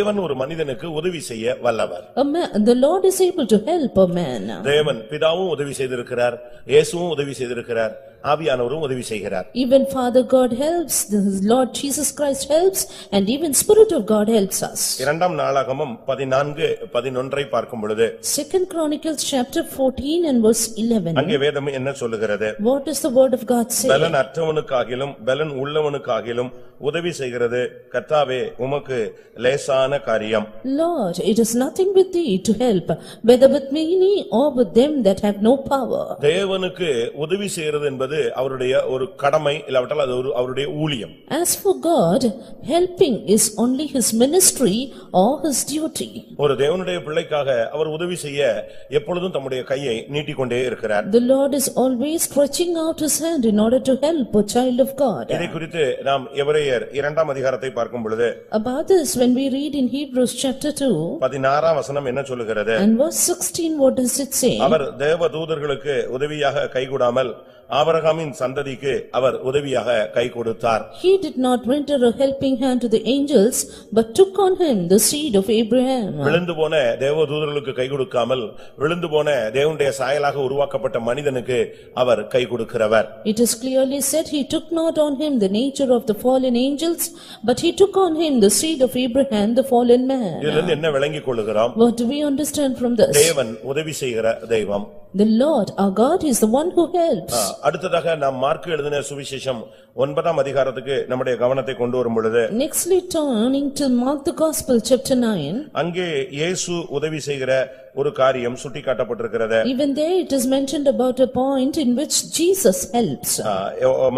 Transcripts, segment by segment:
தேவன் ஒரு மனிதனுக்கு உதவி செய்ய வல்லவர். The Lord is able to help a man. தேவன் பிதாவும் உதவி செய்திருக்கிறார், இயேசுவும் உதவி செய்திருக்கிறார், ஆவியானவரும் உதவி செய்கிறார். Even Father God helps, the Lord Jesus Christ helps, and even Spirit of God helps us. இரண்டாம் நாளாகமம் 14:11 பார்க்கும் பொழுது 2 Chronicles chapter 14 and verse 11. அங்கே வேதம் என்ன சொல்லுகிறது? What does the word of God say? பலன் அற்றவனுக்காகிலும் பலன் உள்ளவனுக்காகிலும் உதவி செய்கிறது கர்த்தாவே உமக்கு லேசான காரியம். Lord, it is nothing with thee to help, whether with many or with them that have no power. தேவனுக்கு உதவி செய்கிறது என்பது அவருடைய ஒரு கடமை, இல்லாவிட்டால் அது அவருடைய ஊழியம். As for God, helping is only his ministry or his duty. ஒரு தேவனுடைய பிள்ளைக்காக அவர் உதவி செய்ய எப்பொழுதும் தம்முடைய கையை நீட்டிக்கொண்டே இருக்கிறார். The Lord is always stretching out his hand in order to help a child of God. இதை குறித்து நாம் எபிரேயர் 2ஆம் அதிகாரத்தை பார்க்கும் பொழுது About this, when we read in Hebrews chapter 2, 16ஆம் வசனம் என்ன சொல்லுகிறது? and verse 16, what does it say? அவர் தேவ தூதர்களுக்கு உதவியாக கைகூடாமல் ஆபிரகாமின் சந்ததிக்கு அவர் உதவியாக கை கொடுத்தார். He did not render a helping hand to the angels, but took on him the seed of Abraham. விழுந்து போன தேவ தூதர்களுக்கு கை கொடுக்காமல் விழுந்து போன தேவனுடைய சாயலாக உருவாக்கப்பட்ட மனிதனுக்கு அவர் கை கொடுக்கிறவர். It is clearly said he took not on him the nature of the fallen angels, but he took on him the seed of Abraham, the fallen man. இதிலிருந்து என்ன விளங்கிக் கொள்கிறோம்? What do we understand from this? தேவன் உதவி செய்கிற தெய்வம். The Lord, our God, is the one who helps. அடுத்ததாக நாம் மார்க் எழுதின சுவிசேஷம் 9ஆம் அதிகாரத்துக்கு நம்முடைய கவனத்தை கொண்டு வரும் பொழுது Nextly turning to Mark the Gospel chapter 9. அங்கே இயேசு உதவி செய்கிற ஒரு காரியம் சுட்டிக்காட்டப்பட்டிருக்கிறது. Even there it is mentioned about a point in which Jesus helps.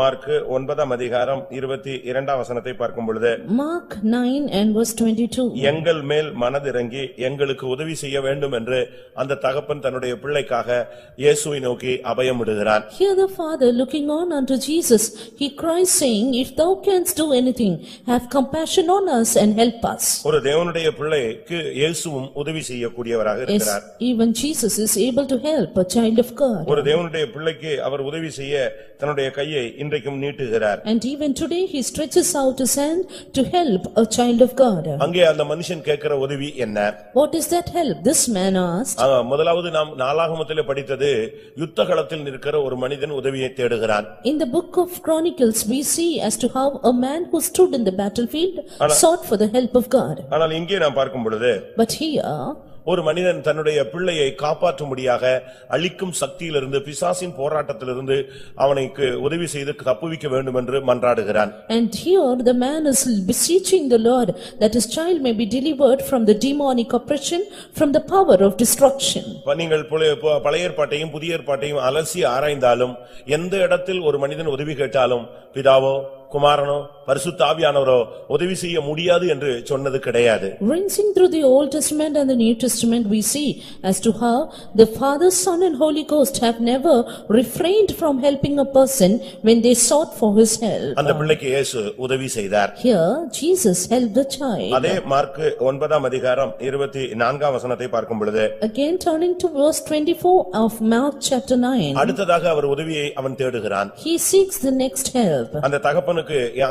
Mark 9ஆம் அதிகாரம் 22ஆம் வசனத்தை பார்க்கும் பொழுது Mark 9 and verse 22. எங்கள் மேல் மனதிறங்கி எங்களுக்கு உதவி செய்ய வேண்டும் என்று அந்த தகப்பன் தன்னுடைய பிள்ளைக்காக இயேசுவை நோக்கி அபயமிடுகிறார். Here the father looking on unto Jesus, he cries saying, if thou canst do anything, have compassion on us and help us. ஒரு தேவனுடைய பிள்ளைக்கு இயேசுவும் உதவி செய்யக்கூடியவராக இருக்கிறார். Even Jesus is able to help a child of God. ஒரு தேவனுடைய பிள்ளைக்கு அவர் உதவி செய்ய தன்னுடைய கையை இன்றைக்கும் நீட்டுகிறார். And even today he stretches out his hand to help a child of God. அங்கே அந்த மனுஷன் கேட்கிற உதவி என்ன? What is that help? This man asked. முதலாவது நாம் நாளாகமத்திலே படித்தது யுத்தகளத்தில் நிற்கிற ஒரு மனிதன் உதவியை தேடுகிறான். In the book of Chronicles we see as to how a man who stood in the battlefield sought for the help of God. ஆனால் இங்கே நாம் பார்க்கும் பொழுது But here ஒரு மனிதன் தன்னுடைய பிள்ளையை காப்பாற்றும்படியாக அழிக்கும் சக்தியிலிருந்து பிசாசின் போராட்டத்திலிருந்து அவனுக்கு உதவி செய்து தப்புவிக்க வேண்டும் என்று மன்றாடுகிறான். And here the man is beseeching the Lord that his child may be delivered from the demonic oppression, from the power of destruction. நீங்கள் பழைய ஏற்பாட்டையும் புதிய ஏற்பாட்டையும் அலசி ஆராய்ந்தாலும் எந்த இடத்தில் ஒரு மனிதன் உதவி கேட்டாலும் பிதாவோ குமாரனோ பரிசுத்த ஆவியானவரோ உதவி செய்ய முடியாது என்று சொன்னது கிடையாது. Rinsing through the Old Testament and the New Testament we see as to how the Father, Son and Holy Ghost have never refrained from helping a person when they sought for his help. அந்த பிள்ளைக்கு இயேசு உதவி செய்தார். Here Jesus helped the child. அதே mark 9ஆம் அதிகாரம் 24ஆம் வசனத்தை பார்க்கும் பொழுது Again turning to verse 24 of Mark chapter 9. அடுத்ததாக அவர் உதவியை அவன் தேடுகிறான். He seeks the next help. அந்த தகப்பனுக்கு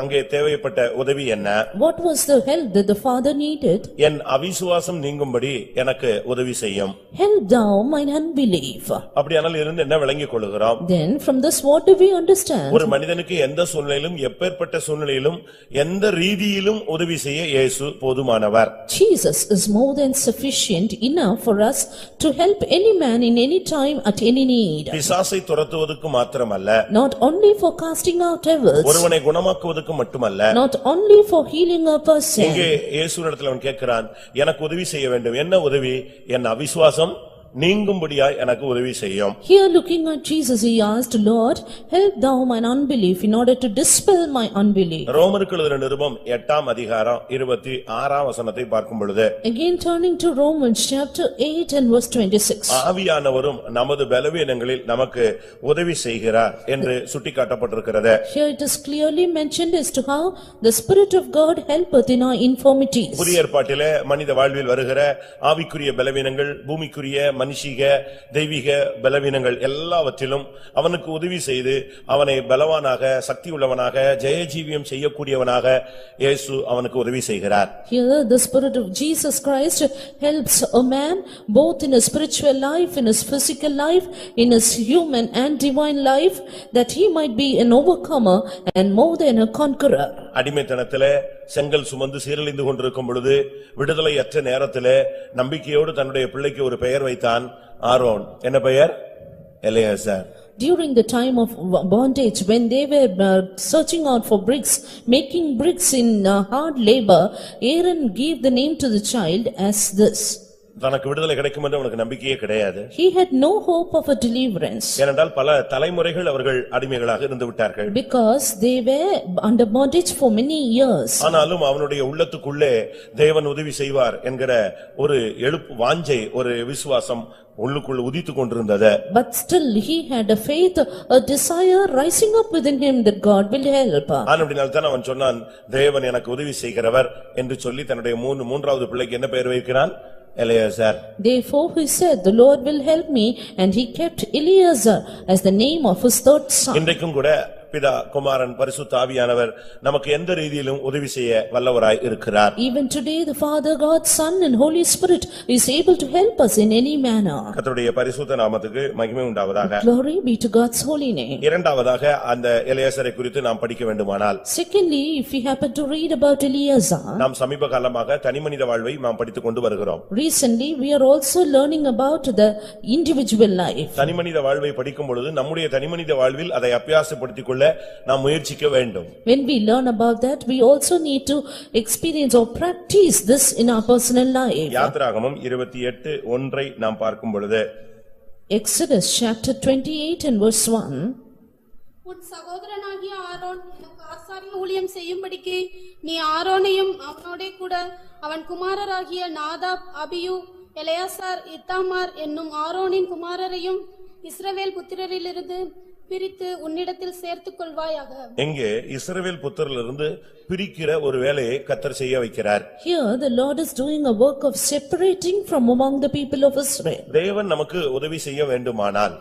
அங்கே தேவைப்பட்ட உதவி என்ன? What was the help that the father needed? என் அவிசுவாசம் நீங்கும்படி எனக்கு உதவி செய்யும். Help thou mine unbelief. அப்படியானால் இருந்து என்ன விளங்கிக் கொள்கிறோம்? Then from this what do we understand? ஒரு மனிதனுக்கு எந்த சூழ்நிலையிலும் எப்பேற்பட்ட சூழ்நிலையிலும் எந்த ரீதியிலும் உதவி செய்ய இயேசு போதுமானவர். Jesus is more than sufficient enough for us to help any man in any time at any need. பிசாசை துரத்துவதற்கு மாத்திரமல்ல, Not only for casting out devils, ஒருவனை குணமாக்குவதற்கு மட்டுமல்ல, not only for healing a person. இங்கே இயேசுவிடத்தில் அவன் கேட்கிறான், எனக்கு உதவி செய்ய வேண்டும். என்ன உதவி? என் அவிசுவாசம் நீங்கும்படியாய் எனக்கு உதவி செய்யும். Here looking at Jesus he asked, Lord, help thou mine unbelief in order to dispel my unbelief. ரோமருக்கு எழுதின நிருபம் 8ஆம் அதிகாரம் 26ஆம் வசனத்தை பார்க்கும் பொழுது Again turning to Romans chapter 8 and verse 26. ஆவியானவரும் நமது பலவீனங்களில் நமக்கு உதவி செய்கிறார் என்று சுட்டிக்காட்டப்பட்டிருக்கிறது. Here it is clearly mentioned as to how the Spirit of God helpeth in our infirmities. புதிய ஏற்பாட்டிலே மனித வாழ்வில் வருகிற ஆவிக்குரிய பலவீனங்கள், பூமிக்குரிய மனுஷிக தெய்வீக பலவீனங்கள் எல்லாவற்றிலும் அவனுக்கு உதவி செய்து அவனை பலவானாக சக்தி உள்ளவனாக ஜெயஜீவியம் செய்யக்கூடியவனாக இயேசு அவனுக்கு உதவி செய்கிறார். Here the Spirit of Jesus Christ helps a man both in his spiritual life, in his physical life, in his human and divine life, that he might be an overcomer and more than a conqueror. அடிமைத்தனத்திலே செங்கல் சுமந்து சீரழிந்து கொண்டிருக்கும் பொழுது விடுதலையற்ற நேரத்திலே நம்பிக்கையோடு தன்னுடைய பிள்ளைக்கு ஒரு பெயர் வைத்தான் ஆரோன். என்ன பெயர்? Eleazar. During the time of bondage, when they were searching out for bricks, making bricks in hard labor, Aaron gave the name to the child as this. தனக்கு விடுதலை கிடைக்கும் என்று அவனுக்கு நம்பிக்கையே கிடையாது. He had no hope of a deliverance. ஏனென்றால் பல தலைமுறைகள் அவர்கள் அடிமைகளாக இருந்து விட்டார்கள். Because they were under bondage for many years. ஆனாலும் அவனுடைய உள்ளத்துக்குள்ளே தேவன் உதவி செய்வார் என்கிற ஒரு வாஞ்சை, ஒரு விசுவாசம் உள்ளுக்குள் உதித்துக் கொண்டிருந்தது. But still he had a faith, a desire rising up within him that God will help. ஆனபடியால் அவன் சொன்னான், தேவன் எனக்கு உதவி செய்கிறவர் என்று சொல்லி தன்னுடைய மூன்றாவது பிள்ளைக்கு என்ன பெயர் வைக்கிறான்? Eleazar. Therefore he said, the Lord will help me, and he kept Eleazar as the name of his third son. இன்றைக்கும் கூட பிதா குமாரன் பரிசுத்த ஆவியானவர் நமக்கு எந்த ரீதியிலும் உதவி செய்ய வல்லவராய் இருக்கிறார். Even today the Father, God, Son and Holy Spirit is able to help us in any manner. கர்த்தருடைய பரிசுத்த நாமத்துக்கு மகிமை உண்டாவதாக. Glory be to God's holy name. இரண்டாவதாக அந்த எலியாசரை குறித்து நாம் படிக்க வேண்டுமானால், Secondly, if we happen to read about Eleazar, நாம் சமீப காலமாக தனிமனித வாழ்வை நாம் படித்துக் கொண்டு வருகிறோம். recently we are also learning about the individual life. தனிமனித வாழ்வை படிக்கும் பொழுது நம்முடைய தனிமனித வாழ்வில் அதை அபியாசப்படுத்திக் கொள்ள நாம் முயற்சிக்க வேண்டும். When we learn about that, we also need to experience or practice this in our personal life. யாத்திராகமம் 28:1 நாம் பார்க்கும் பொழுது, Exodus chapter 28 and verse 1. உன் சகோதரனாகிய ஆரோன் எனக்கு ஆசாரிய ஊழியம் செய்யும்படிக்கு நீ ஆரோனையும் அவனோடே கூட அவன் குமாரராகிய நாதாப், அபியூ, எலெயாசார், இத்தாமார் என்னும் ஆரோனின் குமாரரையும் இஸ்ரவேல் புத்திரரிலிருந்து பிரித்து உன்னிடத்தில் சேர்த்துக் கொள்வாயாக. எங்கே இஸ்ரவேல் புத்திரரிலிருந்து பிரிக்கிற ஒரு வேலையை கர்த்தர் செய்ய வைக்கிறார். Here the Lord is doing a work of separating from among the people of Israel. தேவன் நமக்கு உதவி செய்ய வேண்டுமானால்,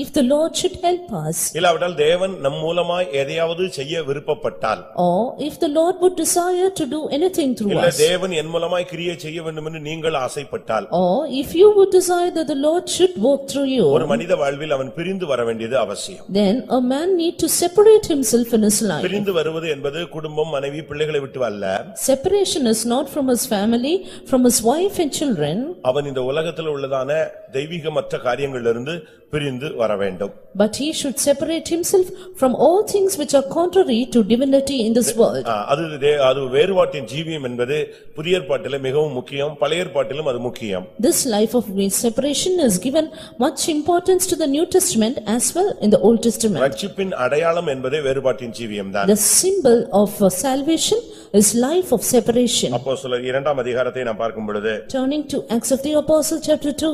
if the Lord should help us, இல்லாவிட்டால் தேவன் நம் மூலமாய் எதையாவது செய்ய விருப்பப்பட்டால், or if the Lord would desire to do anything through இல்ல us, தேவன் என் மூலமாய் கிரியை செய்ய வேண்டும் என்று நீங்கள் ஆசைப்பட்டால், or if you would desire that the Lord should work through you, ஒரு மனித வாழ்வில் அவன் பிரிந்து வர வேண்டியது அவசியம். then a man need to separate himself in his life. பிரிந்து வருவது என்பது குடும்பம், மனைவி, பிள்ளைகளை விட்டு அல்ல. Separation is not from his family, from his wife and children. அவன் இந்த உலகத்தில் உள்ளதான தெய்வீகமற்ற காரியங்களிலிருந்து பிரிந்து வர வேண்டும். But he should separate himself from all things which are contrary to divinity in this world. அது வேறுபாட்டின் ஜீவியம் என்பது புதிய ஏற்பாட்டிலே மிகவும் முக்கியம், பழைய ஏற்பாட்டிலும் அது முக்கியம். This life of separation is given much importance to the New Testament as well in the Old Testament. ரட்சிப்பின் அடையாளம் என்பதே வேறுபாட்டின் ஜீவியம் தான். The symbol of salvation is life of separation. அப்போஸ்தலர் 2ஆம் அதிகாரத்தை நாம் பார்க்கும் பொழுது, Turning to Acts of the Apostle chapter 2,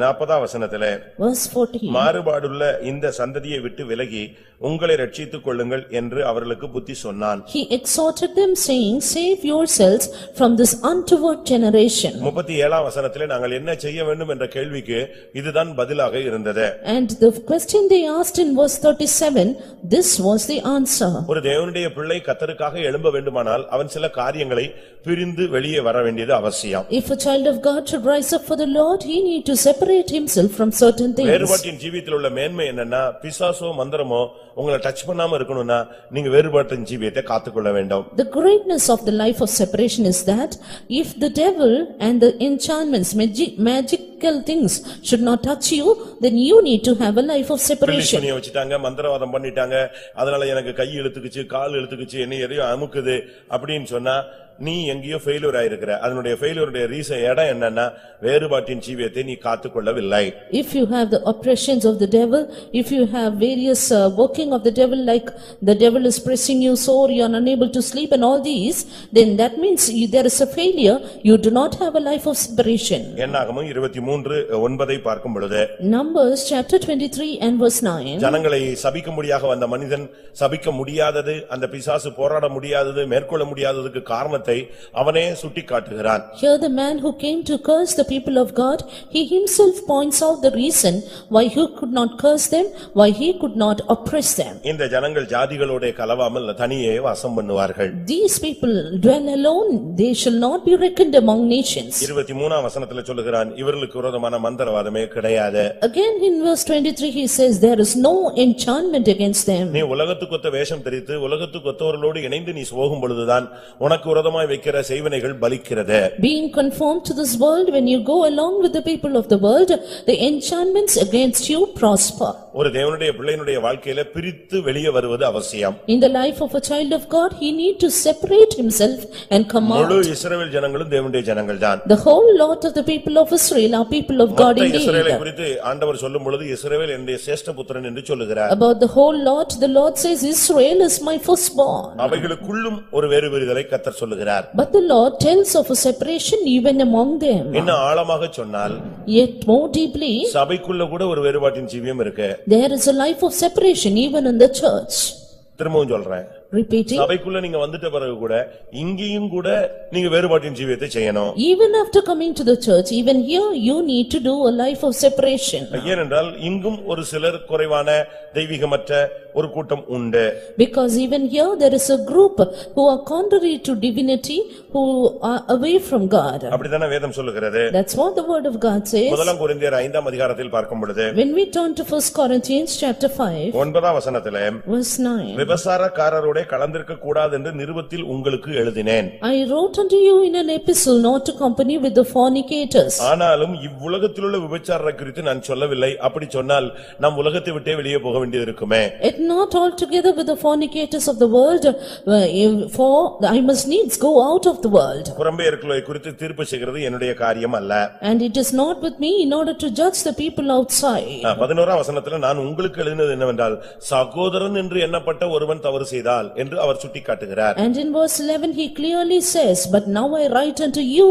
40ஆம் வசனத்திலே, verse 14. மாறுபாடுள்ள இந்த சந்ததியை விட்டு விலகி உங்களை ரட்சித்துக் கொள்ளுங்கள் என்று அவர்களுக்கு புத்தி சொன்னான். He exhorted them saying, save yourselves from this untoward generation. 37ஆம் வசனத்திலே நாங்கள் என்ன செய்ய வேண்டும் என்ற கேள்விக்கு இதுதான் பதிலாக இருந்தது. And the question they asked in verse 37, this was the answer. ஒரு தேவனுடைய பிள்ளை கர்த்தருக்காக எழும்ப வேண்டுமானால் அவன் சில காரியங்களை பிரிந்து வெளியே வர வேண்டியது அவசியம். If a child of God should rise up for the Lord, he need to separate himself from certain things. வேறுபாட்டின் ஜீவியத்தில் உள்ள மேன்மை என்னன்னா, பிசாசோ மந்திரமோ உங்களை டச் பண்ணாம இருக்கணும்னா நீங்க வேறுபாட்டின் ஜீவியத்தை காத்துக்கொள்ள வேண்டும். The greatness of the life of separation is that if the devil and the enchantments, magical things should not touch you, then you need to have a life of separation. பிள்ளையை வச்சிட்டாங்க, மந்திரவாதம் பண்ணிட்டாங்க, அதனால எனக்கு கை இழுத்துக்குச்சு, கால் இழுத்துக்குச்சு, என்ன எதையோ அமுக்குது அப்படின்னு சொன்னா நீ எங்கேயோ ஃபெயிலியர் ஆயிருக்கிற. அதனுடைய ஃபெயிலியருடைய ரீசன் இடம் என்னன்னா, வேறுபாட்டின் ஜீவியத்தை நீ காத்துக்கொள்ளவில்லை. If you have the oppressions of the devil, if you have various working of the devil, like the devil is pressing you sore, you are unable to sleep and all these, then that means there is a failure. You do not have a life of separation. என்னாகமம் 23:9 பார்க்கும் பொழுது Numbers chapter 23 and verse 9. ஜனங்களை சபிக்கும்படியாக வந்த மனிதன் சபிக்க முடியாதது, அந்த பிசாசு போராட முடியாதது, மேற்கொள்ள முடியாததுக்கு காரணத்தை அவனே சுட்டிக்காட்டுகிறான். Here the man who came to curse the people of God, he himself points out the reason why he could not curse them, why he could not oppress them. இந்த ஜனங்கள் ஜாதிகளோட கலவாமல் தனியே வாசம் பண்ணுவார்கள். These people dwell alone, they shall not be reckoned among nations. 23ஆம் வசனத்துல சொல்லுகிறான், இவர்களுக்கு விரோதமான மந்திரவாதமே கிடையாது. Again in verse 23 he says, there is no enchantment against them. நீ உலகத்துக்கொத்த வேஷம் தரித்து உலகத்துக்கொத்தவர்களோடு இணைந்து நீ போகும் பொழுதுதான் உனக்கு விரோதமாய் வைக்கிற செய்வினைகள் பலிக்கிறது. Being conformed to this world, when you go along with the people of the world, the enchantments against you prosper. ஒரு தேவனுடைய பிள்ளையினுடைய வாழ்க்கையில பிரித்து வெளியே வருவது அவசியம். In the life of a child of God, he need to separate himself and come முழு out. இஸ்ரவேல் ஜனங்களும் தேவனுடைய ஜனங்கள்தான். The whole lot of the people of Israel are people of God மொத்த இஸ்ரவேலை indeed. குறித்து ஆண்டவர் சொல்லும் பொழுது இஸ்ரவேல் என்னுடைய சேஷ்ட புத்திரன் என்று சொல்லுகிறார். About the whole lot, the Lord says, Israel is my firstborn. அவைகளுக்குள்ளும் ஒரு வேறுபிரிதலை கர்த்தர் சொல்லுகிறார். But the Lord tells of a separation even among them. இன்னும் ஆழமாக சொன்னால் Yet more deeply, சபைக்குள்ள கூட ஒரு வேறுபாட்டின் ஜீவியம் இருக்கு. there is a life of separation even in the church. திரும்பவும் சொல்றேன், Repeating, சபைக்குள்ள நீங்க வந்துட்ட பிறகு கூட இங்கேயும் கூட நீங்க வேறுபாட்டின் ஜீவியத்தை செய்யணும். even after coming to the church, even here you need to do a life of separation. ஏனென்றால் இங்கும் ஒரு சிலர் குறைவான தெய்வீகமற்ற ஒரு கூட்டம் உண்டு. Because even here there is a group who are contrary to divinity, who are away from God. அப்படித்தானே வேதம் சொல்லுகிறது. That's what the word of God says. முதலாம் கொரிந்தியர் 5ஆம் அதிகாரத்தில் பார்க்கும் பொழுது When we turn to 1 Corinthians chapter 5, 9ஆம் வசனத்திலே verse 9. விபசாரக்காரரோட கலந்திருக்க கூடாது என்று நிருபத்தில் உங்களுக்கு எழுதினேன். I wrote unto you in an epistle not to company with the fornicators. ஆனாலும் இவ்வுலகத்திலுள்ள விபச்சாரரை குறித்து நான் சொல்லவில்லை. அப்படி சொன்னால் நாம் உலகத்தை விட்டே வெளியே போக வேண்டியது இருக்குமே. Yet not altogether with the fornicators of the world, for I must needs go out of the world. புறம்பெயர்களை குறித்து தீர்ப்பு செய்கிறது என்னுடைய காரியம் அல்ல. And it is not with me in order to judge the people outside. 11ஆம் வசனத்துல நான் உங்களுக்கு எழுதினது என்னவென்றால் சகோதரன் என்று எண்ணப்பட்ட ஒருவன் தவறு செய்தால் என்று அவர் சுட்டிக்காட்டுகிறார். And in verse 11 he clearly says, but now I write unto you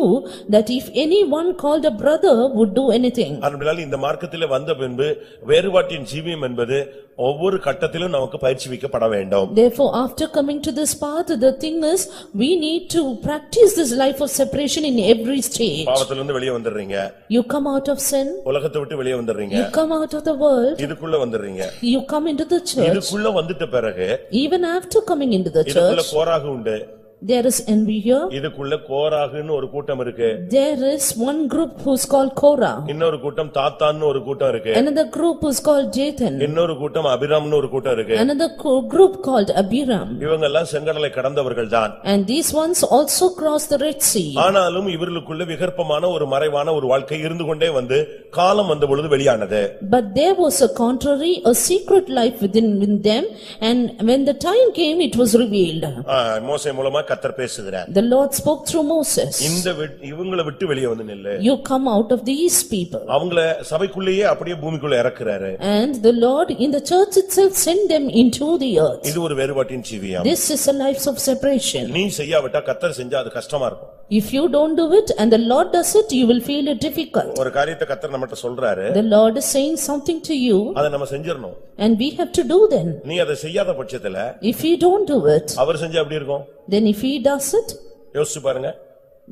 that if anyone called a brother would do anything. அதனால் இந்த மார்க்கத்திலே வந்த பின்பு வேறுபாட்டின் ஜீவியம் என்பது ஒவ்வொரு கட்டத்திலும் நமக்கு பயிற்சிவிக்கப்பட வேண்டும். Therefore after coming to this path, the thing is we need to practice this life of separation in every stage. பாவத்திலிருந்து வெளியே வந்துடுறீங்க. You come out of sin. உலகத்தை விட்டு வெளியே வந்துடுறீங்க. You come out of the world. இதுக்குள்ள வந்துடுறீங்க. You come into the church. இதுக்குள்ள வந்துட்ட பிறகு Even after coming into the இதுக்குள்ள church, கோராகு உண்டு. there is envy here. இதுக்குள்ள கோராகுன்னு ஒரு கூட்டம் இருக்கு. There is one group who's called Korah. இன்னொரு கூட்டம் தாத்தான்னு ஒரு கூட்டம் இருக்கு. Another group who's called Dathan. இன்னொரு கூட்டம் அபிராம்னு ஒரு கூட்டம் இருக்கு. Another group called Abiram. இவங்க எல்லாம் செங்கடலை கடந்தவர்கள் தான். And these ones also crossed the Red Sea. ஆனாலும் இவர்களுக்குள்ள விகற்பமான ஒரு மறைவான ஒரு வாழ்க்கை இருந்து கொண்டே வந்து காலம் வந்த பொழுது வெளியானது. But there was a contrary, a secret life within them, and when the time came it was revealed. மோசே மூலமா கர்த்தர் பேசுகிறார். The Lord spoke through Moses. இவங்களை விட்டு வெளியே வந்து நில்லு. You come out of these people. அவங்கள சபைக்குள்ளேயே அப்படியே பூமிக்குள்ள இறக்குறாரு. And the Lord in the church itself sent them into the earth. இது ஒரு வேறுபாட்டின் ஜீவியம். This is a life of separation. நீ செய்யாவிட்டா கர்த்தர் செஞ்சா அது கஷ்டமா இருக்கும். If you don't do it and the Lord does it, you will feel it difficult. ஒரு காரியத்தை கர்த்தர் நம்மட்ட சொல்றாரு. The Lord is saying something to you. அதை நம்ம செஞ்சிரணும். And we have to do then. நீ அதை செய்யாத பட்சத்துல If we don't do it, அவர் செஞ்சா எப்படி இருக்கும்? then if he does it, யோசிச்சு பாருங்க.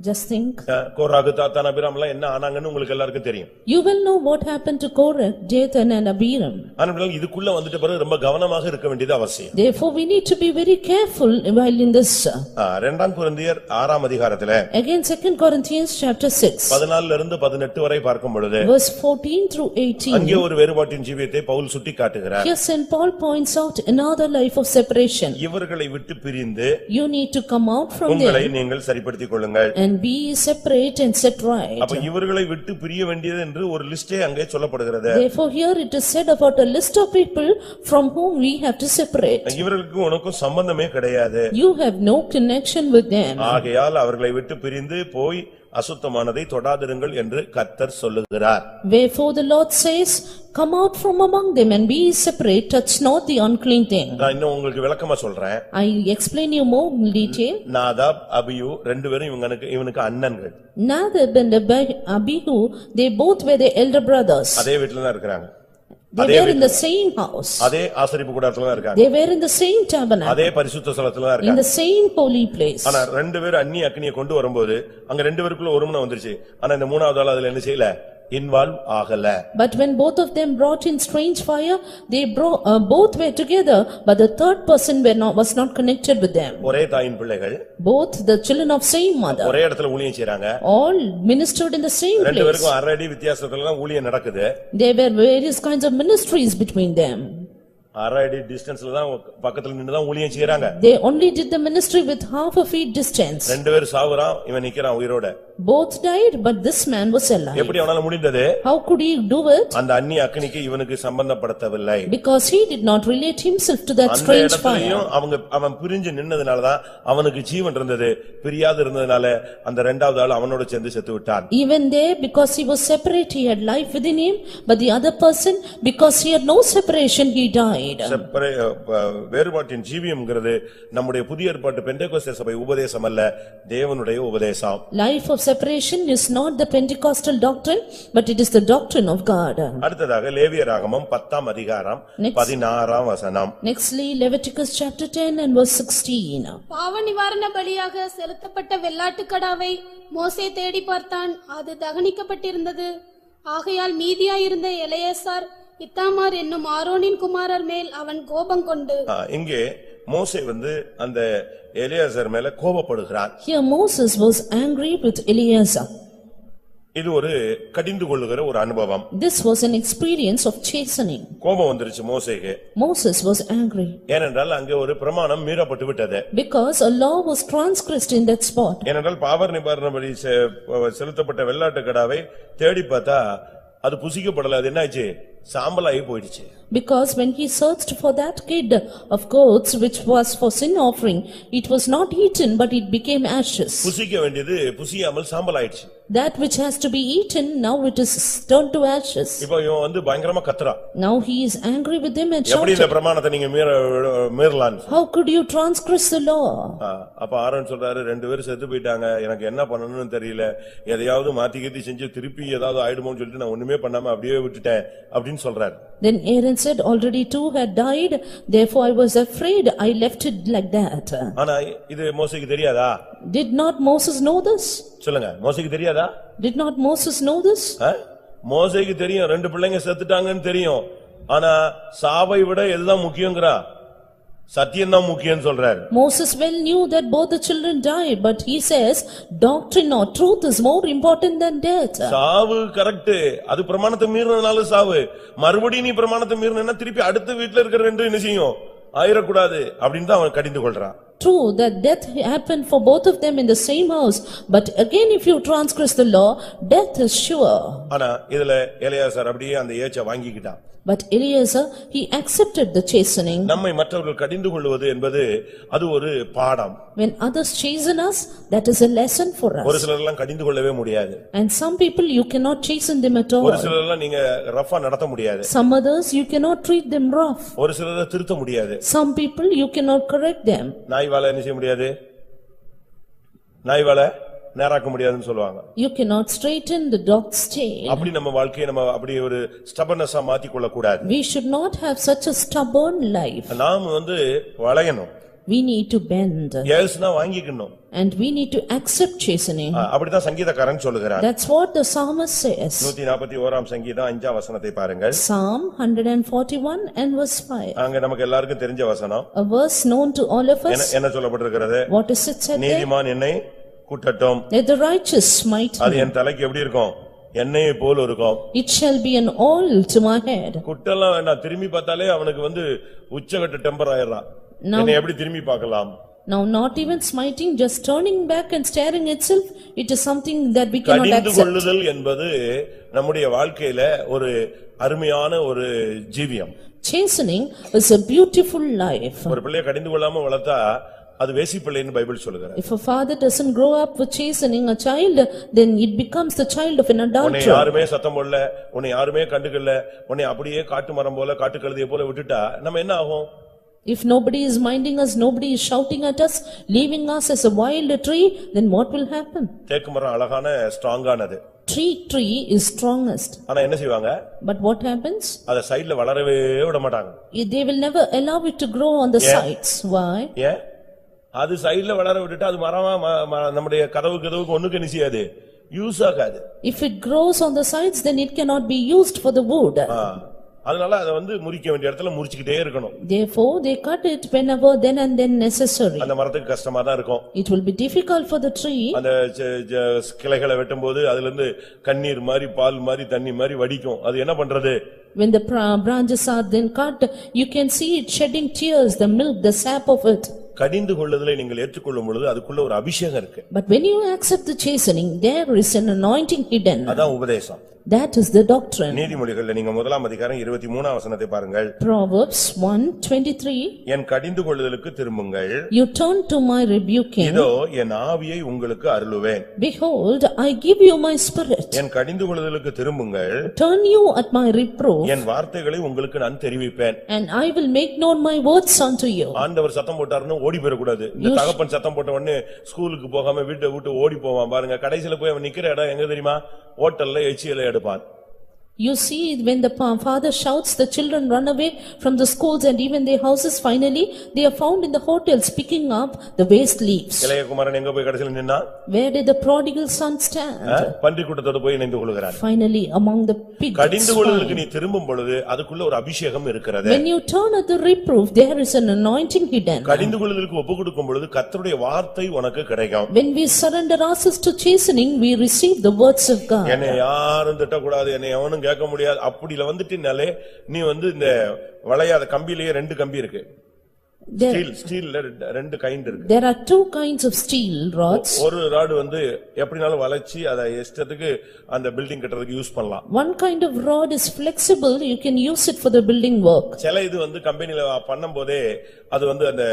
just think. கோராகு தாத்தான் அபிராம் எல்லாம் என்ன ஆனாங்கன்னு உங்களுக்கு எல்லாருக்கும் தெரியும். You will know what happened to Korah, Dathan and Abiram. ஆனால் இதுக்குள்ள வந்துட்ட பிறகு ரொம்ப கவனமாக இருக்க வேண்டியது அவசியம். Therefore we need to be very careful while in this. 2ஆம் கொரிந்தியர் 6ஆம் அதிகாரத்திலே Again 2 Corinthians chapter 6. 14 இருந்து 18 வரை பார்க்கும் பொழுது Verse 14 through 18. அங்கே ஒரு வேறுபாட்டின் ஜீவியத்தை Pavul சுட்டிக்காட்டுகிறார். Here St. Paul points out another life of separation. இவர்களை விட்டு பிரிந்து You need to come out from உங்களை them நீங்கள் சரிப்படுத்திக் கொள்ளுங்கள். and be separate and set right. அப்ப இவர்களை விட்டு பிரிய வேண்டியது என்று ஒரு லிஸ்டே அங்கே சொல்லப்படுகிறது. Therefore here it is said about a list of people from whom we have to separate. இவர்களுக்கு உனக்கும் சம்பந்தமே கிடையாது. You have no connection with them. ஆகையால் அவர்களை விட்டு பிரிந்து போய் அசுத்தமானதை தொடாதிருங்கள் என்று கர்த்தர் சொல்லுகிறார். Wherefore the Lord says, "Come out from among them and be separate, touch not the unclean thing." நான் இன்னும் உங்களுக்கு விளக்கமா சொல்றேன். I explain you more in detail. Nadab Abihu ரெண்டு பேரும் இவனுக்கு அண்ணன்கள். Nadab and Abihu, they both were the elder brothers. அதே வீட்டுல தான் இருக்காங்க. They were in the same house. அதே ஆசரிப்பு கூடாரத்துல தான் இருக்காங்க. They were in the same tabernacle. அதே பரிசுத்த ஸ்தலத்துல தான் In இருக்காங்க. the same holy place. ஆனா ரெண்டு பேரும் அந்நிய அக்கினியை கொண்டு வரும்போது அங்க ரெண்டு பேருக்குள்ள ஒருமனம் வந்துருச்சு. ஆனா இந்த மூணாவது ஆள் அதுல என்ன செய்யல? இன்வால்வ் ஆகல. But when both of them brought in strange fire, they both were together, but the third person was not connected with them. ஒரே தாயின் பிள்ளைகள். Both the children of same mother. ஒரே இடத்துல ஊழியம் செய்றாங்க. All ministered in the same ரெண்டு place. பேருக்கும் அரை அடி வித்தியாசத்துல தான் ஊழியம் நடக்குது. There were various kinds of ministries between them. அரை அடி டிஸ்டன்ஸ்ல தான் பக்கத்துல நின்னு தான் ஊழியம் செய்றாங்க. They only did the ministry with half a feet distance. ரெண்டு பேரும் சாவுறான், இவன் நிக்கறான் உயிரோட. Both died, but this man was alive. எப்படி அவனால முடிந்தது? How could he do it? அந்த அந்நிய அக்கினிக்கு இவனுக்கு சம்பந்தப்படுத்தவில்லை. Because he did not relate himself to that அந்த strange fire. இடத்துலயும் அவன் பிரிஞ்சு நின்னதுனால தான் அவனுக்கு ஜீவன் இருந்தது. பிரியாது இருந்ததுனால அந்த இரண்டாவது ஆள் அவனோட சேர்ந்து செத்து விட்டான். Even there, because he was separate, he had life within him, but the other person, because he had no separation, he died. வேறுபாட்டின் ஜீவியம்ங்கிறது நம்முடைய புதிய ஏற்பாட்டு பெந்தேகோஸ்தே சபை உபதேசம் அல்ல, தேவனுடைய உபதேசம். Life of separation is not the Pentecostal doctrine, but it is the doctrine of God. அடுத்ததாக லேவியராகமம் 10ஆம் அதிகாரம் 16ஆம் வசனம். Nextly, Leviticus chapter 10 and verse 16. பாவ நிவாரண பலியாக செலுத்தப்பட்ட வெள்ளாட்டுக்கடாவை மோசே தேடி பார்த்தான், அது தகனிக்கப்பட்டிருந்தது. ஆகையால் மீதியாயிருந்த எலெயாசார் இத்தாமார் என்னும் ஆரோனின் குமாரர் மேல் அவன் கோபம் கொண்டு. இங்கே மோசே அந்த எலியாசர் மேல கோபப்படுகிறான். Here Moses was angry with Eleazar. இது ஒரு கடிந்து கொள்ளுகிற ஒரு அனுபவம். This was an experience of chastening. கோபம் வந்துருச்சு மோசேக்கு. Moses was angry. ஏனென்றால் அங்கே ஒரு பிரமாணம் மீறப்பட்டு விட்டது. Because a law was transgressed in that spot. ஏனென்றால் பாவ நிவாரண பலி செலுத்தப்பட்ட வெள்ளாட்டுக்கடாவை தேடி பார்த்தா அது புசிக்கப்படல. அது என்னாச்சு? சாம்பலாகி போயிடுச்சு. Because when he searched for that kid of goats which was for sin offering, it was not eaten but it became ashes. புசிக்க வேண்டியது புசியாமல் சாம்பலாயிடுச்சு. That which has to be eaten, now it is turned to ashes. இப்போ இவன் பயங்கரமா கத்துறான். Now he is angry with them and எப்படி இந்த shouted, பிரமாணத்தை நீங்க மீறலாம்? "How could you transgress the law?" அப்ப ஆரோன் சொல்றாரு, ரெண்டு பேரும் செத்து போயிட்டாங்க, எனக்கு என்ன பண்ணணும்னு தெரியல, எதையாவது மாத்தி கீத்தி செஞ்சு திருப்பி ஏதாவது ஆயிடுமோன்னு சொல்லிட்டு நான் ஒண்ணுமே பண்ணாம அப்படியே விட்டுட்டேன் அப்படின்னு சொல்றாரு. Then Aaron said, "Already two had died, therefore I was afraid, I left it like that." ஆனா இது மோசேக்கு தெரியாதா? Did not Moses know this? சொல்லுங்க, மோசேக்கு தெரியாதா? Did not Moses know this? மோசேக்கு தெரியும், ரெண்டு பிள்ளைங்க செத்துட்டாங்கன்னு தெரியும். ஆனா சாவை விட எதுதான் முக்கியங்கறா? சத்தியம் தான் முக்கியம் சொல்றாரு. Moses well knew that both the children died, but he says doctrine or truth is more important than death. சாவு கரெக்ட், அது பிரமாணத்தை மீறினனால சாவு. மறுபடியும் நீ பிரமாணத்தை மீறினா திருப்பி அடுத்த வீட்ல இருக்கிற ரெண்டு என்ன செய்யும்? ஆயிரக்கூடாது அப்படின்னு தான் அவன் கடிந்து கொள்றான். True that death happened for both of them in the same house, but again if you transgress the law, death is sure. ஆனா இதுல எலியாசார் அப்படியே அந்த ஏச்சை வாங்கிக்கிட்டான். But Eleazar, he accepted the chastening. நம்மை மற்றவர்கள் கடிந்து கொள்வது என்பது அது ஒரு பாடம். When others chasten us, that is a lesson for us. ஒரு சிலர் எல்லாம் கடிந்து கொள்ளவே முடியாது. And some people you cannot chasten them at all. ஒரு சிலர் எல்லாம் நீங்க ரஃபா நடத்த முடியாது. Some others you cannot treat them rough. ஒரு சிலரை திருத்த முடியாது. Some people you cannot correct them. நாய் வாலை என்ன செய்ய முடியாது? நாய் வாலை நேராக்க முடியாதுன்னு சொல்லுவாங்க. You cannot straighten the dog's tail. அப்படி நம்ம வாழ்க்கையை நம்ம அப்படி ஒரு ஸ்டபர்னஸா மாத்தி கொள்ள கூடாது. We should not have such a stubborn life. நாம் வளையணும். We need to bend. ஏசுனா வாங்கிக்கணும். And we need to accept chastening. அப்படிதான் சங்கீதக்காரன் சொல்லுகிறார். That's what the psalmist says. 141ஆம் சங்கீதம் 5ஆம் வசனத்தை பாருங்கள். Psalm 141 and verse 5. அங்க நமக்கு எல்லாருக்கும் தெரிஞ்ச வசனம். A verse known to all of us. என்ன சொல்லப்பட்டிருக்கிறது? What is it said there? நீதிமான் என்னை குட்டட்டும். Let the righteous smite me. அது என் தலைக்கு எப்படி இருக்கும்? எண்ணெயை போல இருக்கும். It shall be an oil to my head. குட்டெல்லாம் வேண்டாம், திரும்பி பார்த்தாலே அவனுக்கு உச்சகட்ட டெம்பர் ஆயிடுறான். என்னை எப்படி திரும்பி பார்க்கலாம்? Now not even smiting, just turning back and staring itself, it is something that we cannot கடிந்து accept. கொள்ளுதல் என்பது நம்முடைய வாழ்க்கையில ஒரு அருமையான ஒரு ஜீவியம். Chastening is a beautiful life. ஒரு பிள்ளையை கடிந்து கொள்ளாம வளர்த்தா அது வேசிப்பிள்ளைன்னு பைபிள் சொல்லுகிறது. If a father doesn't grow up with chastening a child, then it becomes the child of an உன்னை adulterer. யாருமே சத்தம் போடல, உன்னை யாருமே கண்டுக்கல, உன்னை அப்படியே காட்டு மரம் போல காட்டு கழுதையை போல விட்டுட்டா நம்ம என்ன ஆகும்? If nobody is minding us, nobody is shouting at us, leaving us as a wild tree, then what will happen? தேக்கு மரம் அழகான ஸ்ட்ராங்கானது. Tree is strongest. ஆனா என்ன செய்வாங்க? But what happens? அத சைடுல வளரவே விட மாட்டாங்க. They will never allow it to grow on the sides. Why? ஏன்? அது சைடுல வளர விட்டுட்டு அது மரமா நம்முடைய கதவுக்கு ஒண்ணுக்கு நிசியாது, யூஸ் ஆகாது. If it grows on the sides, then it cannot be used for the wood. அதனால அத முறிக்க வேண்டிய இடத்துல முறிச்சிட்டே இருக்கணும். Therefore, they cut it whenever then and then necessary. அந்த மரத்துக்கு கஷ்டமா தான் இருக்கும். It will be difficult for the tree. அந்த கிளைகளை வெட்டும்போது அதில இருந்து கண்ணீர் மாதிரி பால் மாதிரி தண்ணி மாதிரி வடிக்கும். அது என்ன பண்றது? When the branches are then cut, you can see it shedding tears, the milk, the sap of it. கடிந்து கொள்ளுதலை நீங்கள் ஏற்றுக்கொள்ளும் பொழுது அதுக்குள்ள ஒரு அபிஷேகம் இருக்கு. But when you accept the chastening, there is an anointing hidden. அதான் உபதேசம். That is the doctrine. நீதிமொழிகள்ல நீங்க முதலாம் அதிகாரம் 23ஆம் வசனத்தை பாருங்கள். Proverbs 1:23. என் கடிந்து கொள்ளுதலுக்கு திரும்புங்கள். You turn to my rebuking. இதோ என் ஆவியை உங்களுக்கு அருளுவேன். Behold, I give you my spirit. என் கடிந்து கொள்ளுதலுக்கு திரும்புங்கள். Turn you at my reproof. என் வார்த்தைகளை உங்களுக்கு நான் தெரிவிப்பேன். And I will make known my words unto you. ஆண்டவர் சத்தம் போட்டாருன்னு ஓடி போயிட கூடாது. இந்த தகப்பன் சத்தம் போட்ட உடனே ஸ்கூலுக்கு போகாம வீட்டை விட்டு ஓடி போவான் பாருங்க. கடைசில போய் அவன் நிக்கிற இடம் எங்க தெரியுமா? ஹோட்டல்ல எச்சியில எடுப்பான். You see, when the father shouts, the children run away from the schools and even their houses. Finally, they are found in the hotels picking up the waste leaves. இளைய குமாரன் எங்க போய் கடைசில நின்னா? Where did the prodigal son stand? பன்றி கூட்டத்தோட போய் இணைந்து கொள்கிறார். Finally, among the pigs. கடிந்து கொள்ளுதலுக்கு நீ திரும்பும் பொழுது அதுக்குள்ள ஒரு அபிஷேகம் இருக்கிறது. When you turn at the reproof, there is an anointing hidden. கடிந்து கொள்ளுதலுக்கு ஒப்பு கொடுக்கும் பொழுது கர்த்தருடைய வார்த்தை உனக்கு கிடைக்கும். When we surrender ourselves to chastening, we receive the words of God. என்னை யாரும் திட்டக்கூடாது, என்னை எவனும் கேட்க முடியாது, அப்படில வந்துட்டீனாலே நீ இந்த வளையாத கம்பியிலேயே ரெண்டு கம்பி இருக்கு. ஸ்டீல்ல ரெண்டு கைண்ட் இருக்கு. There are two kinds of steel rods. ஒரு ராட் எப்படினாலும் வளைச்சி அத இஷ்டத்துக்கு அந்த பில்டிங் கட்டறதுக்கு யூஸ் பண்ணலாம். One kind of rod is flexible, you can use it for the building work. சில இது கம்பெனில பண்ணும்போதே அது அந்த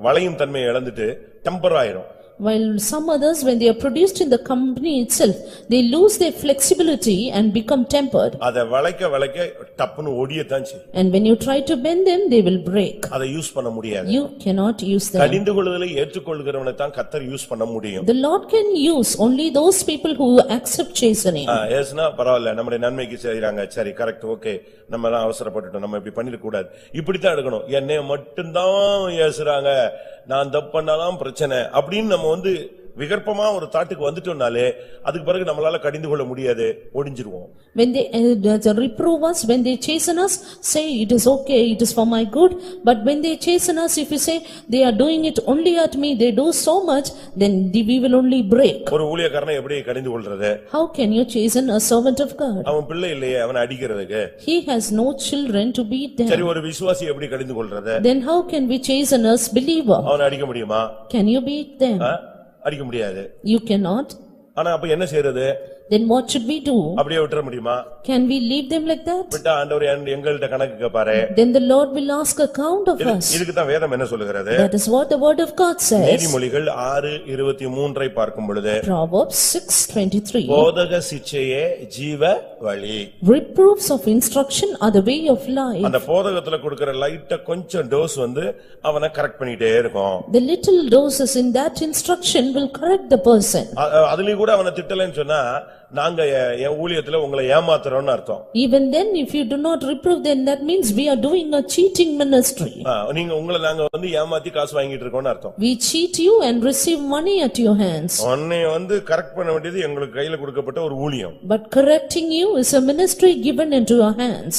வளையும் தன்மையை இழந்துட்டு டெம்பர் ஆயிரும். While some others, when they are produced in the company itself, they lose their flexibility and become tempered. அத வளைக்க டப்புன்னு ஓடியதான் செய்யும். And when you try to bend them, they will break. அத யூஸ் பண்ண முடியாது. You cannot use them. கடிந்து கொள்ளுதலை ஏற்றுக்கொள்கிறவனை தான் கர்த்தர் யூஸ் பண்ண முடியும். The Lord can use only those people who accept chastening. ஏசுனா பரவாயில்ல, நம்முடைய நன்மைக்கு செய்றாங்க, சரி கரெக்ட், ஓகே, நம்ம எல்லாம் அவசரப்பட்டுட்டோம், நம்ம இப்படி பண்ணிட கூடாது, இப்படித்தான் எடுக்கணும். என்னைய மட்டும்தான் ஏசுறாங்க, நான் தப்பு பண்ணாலும் பிரச்சனை அப்படின்னு நம்ம விகற்பமா ஒரு தாட்டுக்கு வந்துட்டோம்னாலே அதுக்கு பிறகு நம்மளால கடிந்து கொள்ள முடியாது, ஒடிஞ்சிருவோம். When they reprove us, when they chasten us, say it is okay, it is for my good. But when they chasten us, if you say they are doing it only at me, they do so much, then we will only break. ஒரு ஊழியக்காரனை எப்படி கடிந்து கொள்றது? How can you chasten a servant of God? அவன் பிள்ளை இல்லையே, அவனை அடிக்கிறதுக்கு. He has no children to beat them. சரி, ஒரு விசுவாசி எப்படி கடிந்து கொள்றது? Then how can we chasten a believer? அவனை அடிக்க முடியுமா? Can you beat them? அடிக்க முடியாது. You cannot. ஆனா அப்ப என்ன செய்யறது? Then what should we do? அப்படியே விட்டுற முடியுமா? Can we leave them like that? விட்டா ஆண்டவர் எங்கள்ட்ட கணக்கு கேட்பாரே. Then the Lord will ask account of us. இதுக்கு தான் வேதம் என்ன சொல்லுகிறது? That is what the word of God says. நீதிமொழிகள் 6:23 பார்க்கும் பொழுது Proverbs 6:23. போதக சிட்சையே ஜீவ வழி. Reproofs of instruction are the way of life. அந்த போதகத்துல கொடுக்கிற லைட்ட கொஞ்சம் டோஸ் அவனை கரெக்ட் பண்ணிட்டே இருக்கும். The little doses in that instruction will correct the person. அதுலயும் கூட அவனை திட்டலன்னு சொன்னா நாங்க ஊழியத்துல உங்களை ஏமாத்துறோம்னு அர்த்தம். Even then, if you do not reprove, then that means we are doing a cheating ministry. நீங்க உங்களை நாங்க ஏமாத்தி காசு வாங்கிட்டு இருக்கோம்னு அர்த்தம். We cheat you and receive money at your hands. உன்னை கரெக்ட் பண்ண வேண்டியது எங்களுக்கு கையில கொடுக்கப்பட்ட ஒரு ஊழியம். But correcting you is a ministry given into your hands.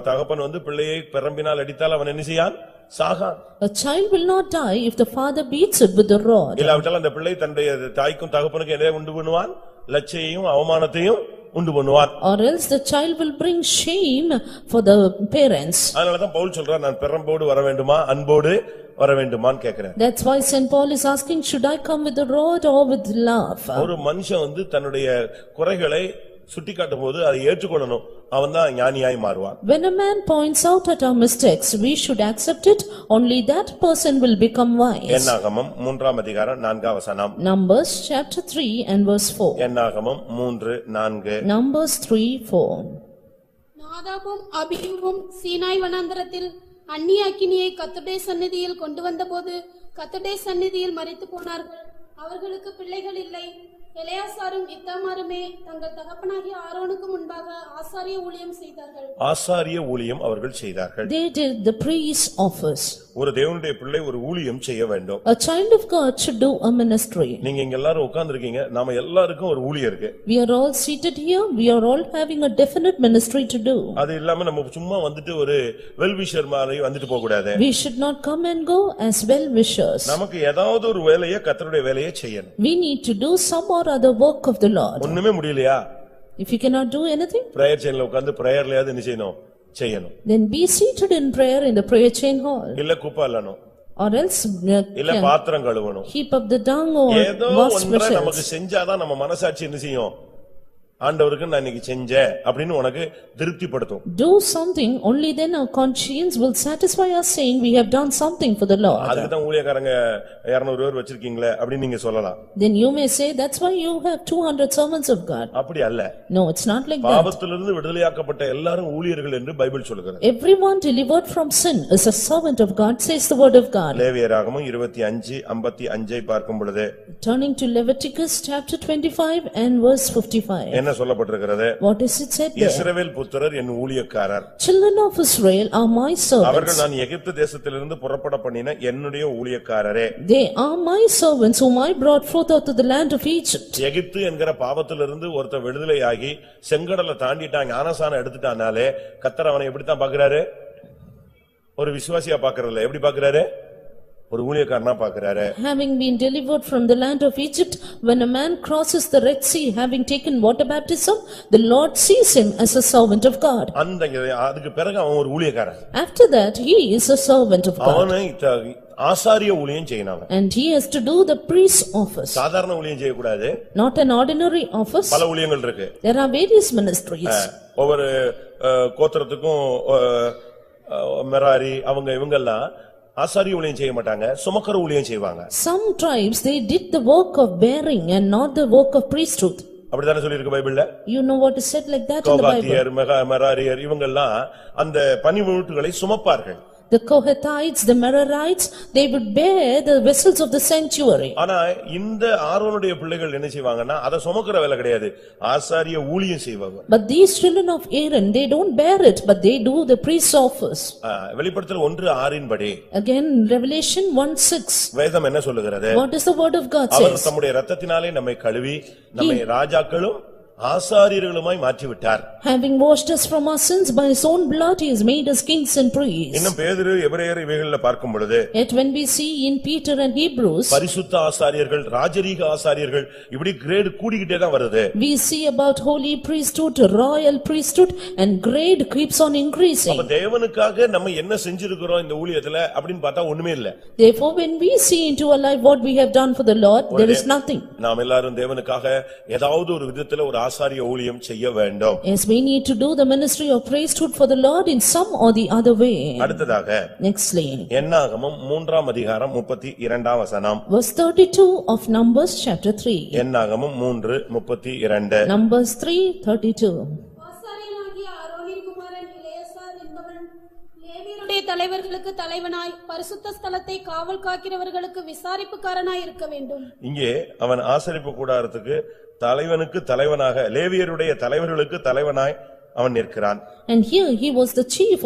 தகப்பன் பிள்ளையை பெரம்பினால் அடித்தால் அவன் என்ன செய்யான்? Sagan. A child will not die if the father beats it with the rod. இல்லாவிட்டால் அந்த பிள்ளை தன்னுடைய தாய்க்கும் தகப்பனுக்கு என்ன உண்டு பண்ணுவான்? லட்சையையும் அவமானத்தையும் உண்டு பண்ணுவான். Or else the child will bring shame for the parents. அதனாலதான் பவுல் சொல்றார், நான் பெரம்போடு வர வேண்டுமா அன்போடு வர வேண்டுமான்னு கேக்குறேன். That's why Saint Paul is asking, should I come with the rod or with love? ஒரு மனுஷன் தன்னுடைய குறைகளை சுட்டிக்காட்டும் போது அதை ஏற்றுக்கொள்ளணும். அவன்தான் ஞானியாய் மாறுவான். When a man points out at our mistakes, we should accept it. Only that person will become wise. என்னாகமம் 3ஆம் அதிகாரம் 4ஆம் வசனம். Numbers chapter 3 and verse 4. என்னாகமம் 3:4. Numbers 3:4. நாதாபும் அபியூவும் Sinai வனாந்தரத்தில் அந்நிய அக்கினியை கர்த்தருடைய சந்நிதியில் கொண்டு வந்தபோது கர்த்தருடைய சந்நிதியில் மரித்து போனார்கள். அவர்களுக்கு பிள்ளைகள் இல்லை. எலெயாசாரும் இத்தாமாருமே தங்கள் தகப்பனாகிய ஆரோனுக்கு முன்பாக ஆசாரிய ஊழியம் செய்தார்கள். ஆசாரிய ஊழியம் அவர்கள் செய்தார்கள். They did the priest's office. ஒரு தேவனுடைய பிள்ளை ஒரு ஊழியம் செய்ய வேண்டும். A child of God should do a ministry. நீங்க இங்க எல்லாரும் உட்கார்ந்திருக்கீங்க. நாம எல்லாருக்கும் ஒரு ஊழியம் இருக்கு. We are all seated here. We are all having a definite ministry to do. அது இல்லாம நம்ம சும்மா வந்துட்டு ஒரு வெல்விஷர் மாதிரி வந்துட்டு போக கூடாது. We should not come and go as well wishers. நமக்கு ஏதாவது ஒரு வேலையை கர்த்தருடைய வேலையை செய்யணும். We need to do some or other work of the Lord. ஒண்ணுமே முடியலையா? If you cannot do anything, prayer செயின்ல உட்கார்ந்து பிரேயர்லயாவது என்ன செய்யணும். then be seated in prayer in the prayer chain hall. இல்ல குப்பை அள்ளணும். Or else இல்ல பாத்திரம் கழுவணும். heap up the dung or ஏதோ wash ஒன்றை vessels. நமக்கு செஞ்சாதான் நம்ம மனசாட்சி என்ன செய்யும்? ஆண்டவருக்கு நான் இன்னைக்கு செஞ்சேன் அப்படின்னு உனக்கு திருப்திப்படுத்தும். Do something, only then our conscience will satisfy us saying we have done something for the Lord. அதுக்கு தான் ஊழியக்காரங்க 200 பேர் வச்சிருக்கீங்களே அப்படின்னு நீங்க சொல்லலாம். Then you may say that's why you have 200 servants of God. அப்படி அல்ல. No, it's not like that. பாவத்திலிருந்து விடுதலையாக்கப்பட்ட எல்லாரும் ஊழியர்கள் என்று பைபிள் சொல்கிறது. Everyone delivered from sin is a servant of God, says the word of God. லேவியராகமம் 25:55 பார்க்கும் பொழுது Turning to Leviticus chapter 25 and verse 55. என்ன சொல்லப்பட்டிருக்கிறது? What is it said there? இஸ்ரவேல் புத்திரர் என் ஊழியக்காரர். Children of Israel are my servants. அவர்கள் நான் எகிப்து தேசத்திலிருந்து புறப்பட பண்ணின என்னுடைய ஊழியக்காரரே. They are my servants whom I brought forth out of the land of Egypt. எகிப்து என்கிற பாவத்திலிருந்து ஒருத்த விடுதலையாகி செங்கடலை தாண்டிட்டான், ஞானசானம் எடுத்துட்டானாலே கர்த்தர் அவனை எப்படித்தான் பாக்குறாரு? ஒரு விசுவாசியா பாக்குறதில்ல. எப்படி பாக்குறாரு? ஒரு ஊழியக்காரனா பாக்குறாரு. Having been delivered from the land of Egypt, when a man crosses the Red Sea, having taken water baptism, the Lord sees him as a servant of God. அதுக்கு பிறகு அவன் ஒரு ஊழியக்காரன். After that, he is a servant of God. அவனை ஆசாரிய ஊழியம் செய்யணும். And he has to do the priest's office. சாதாரண ஊழியம் செய்யக்கூடாது. Not an ordinary office. பல ஊழியங்கள் இருக்கு. There are various ministries. ஒவ்வொரு கோத்திரத்துக்கும் மெராரி அவங்க இவங்கெல்லாம் ஆசாரிய ஊழியம் செய்ய மாட்டாங்க, சுமக்கற ஊழியம் செய்வாங்க. Some tribes they did the work of bearing and not the work of priesthood. அப்படிதானே சொல்லி இருக்கு பைபிள்ல. You know what is said like that in the Bible. கோகாத்தியர் மெராரியர் இவங்கெல்லாம் அந்த பணிமுட்டுகளை சுமப்பார்கள். The Kohathites, the Merarites, they would bear the vessels of the sanctuary. ஆனா இந்த ஆரோனுடைய பிள்ளைகள் என்ன செய்வாங்கன்னா அத சுமக்கிற வேலை கிடையாது, ஆசாரிய ஊழியம் செய்வாங்க. But these children of Aaron, they don't bear it, but they do the priest's office. வெளிப்படுத்தல் 1:6 படி. Again, Revelation 1:6. வேதம் என்ன சொல்லுகிறது? What does the word of God say? அவர் தம்முடைய இரத்தத்தினாலே நம்மை கழுவி நம்மை ராஜாக்களும் ஆசாரியர்களுமாய் மாற்றிவிட்டார். Having washed us from our sins by his own blood, he has made us kings and priests. இன்னும் பேதுரு எபிரேயர் இவைகளில் பார்க்கும் பொழுது, Yet when we see in Peter and Hebrews, பரிசுத்த ஆசாரியர்கள், ராஜரீக ஆசாரியர்கள், இப்படி கிரேட் கூடிக்கிட்டே தான் வருது. we see about holy priesthood, royal priesthood, and grade keeps on increasing. அப்ப தேவனுக்காக நம்ம என்ன செஞ்சிருக்கிறோம் இந்த ஊழியத்துல அப்படினு பார்த்தா ஒண்ணுமே இல்ல. Therefore, when we see into our life what we have done for the Lord, there is nothing. நாம் எல்லாரும் தேவனுக்காக ஏதாவது ஒரு விதத்துல ஒரு ஆசாரிய ஊழியம் செய்ய வேண்டும். Yes, we need to do the ministry of priesthood for the Lord in some or the other way. அடுத்ததாக Nextly, என்னாகமம் 3ஆம் அதிகாரம் 32ஆம் வசனம். verse 32 of Numbers chapter 3. என்னாகமம் 3:32. Numbers 3:32. ஆசாரியனாகிய ஆரோனின் குமாரன் எலெயாசார் என்பவன் லேவியருடைய தலைவர்களுக்கு தலைவனாய் பரிசுத்த ஸ்தலத்தை காவல் காக்கிறவர்களுக்கு விசாரிப்புக்காரனாய் இருக்க வேண்டும். இங்கே அவன் ஆசரிப்பு கூடாரத்துக்கு தலைவனுக்கு தலைவனாக, லேவியருடைய தலைவர்களுக்கு தலைவனாய் அவன் நிற்கிறான். And here he was the chief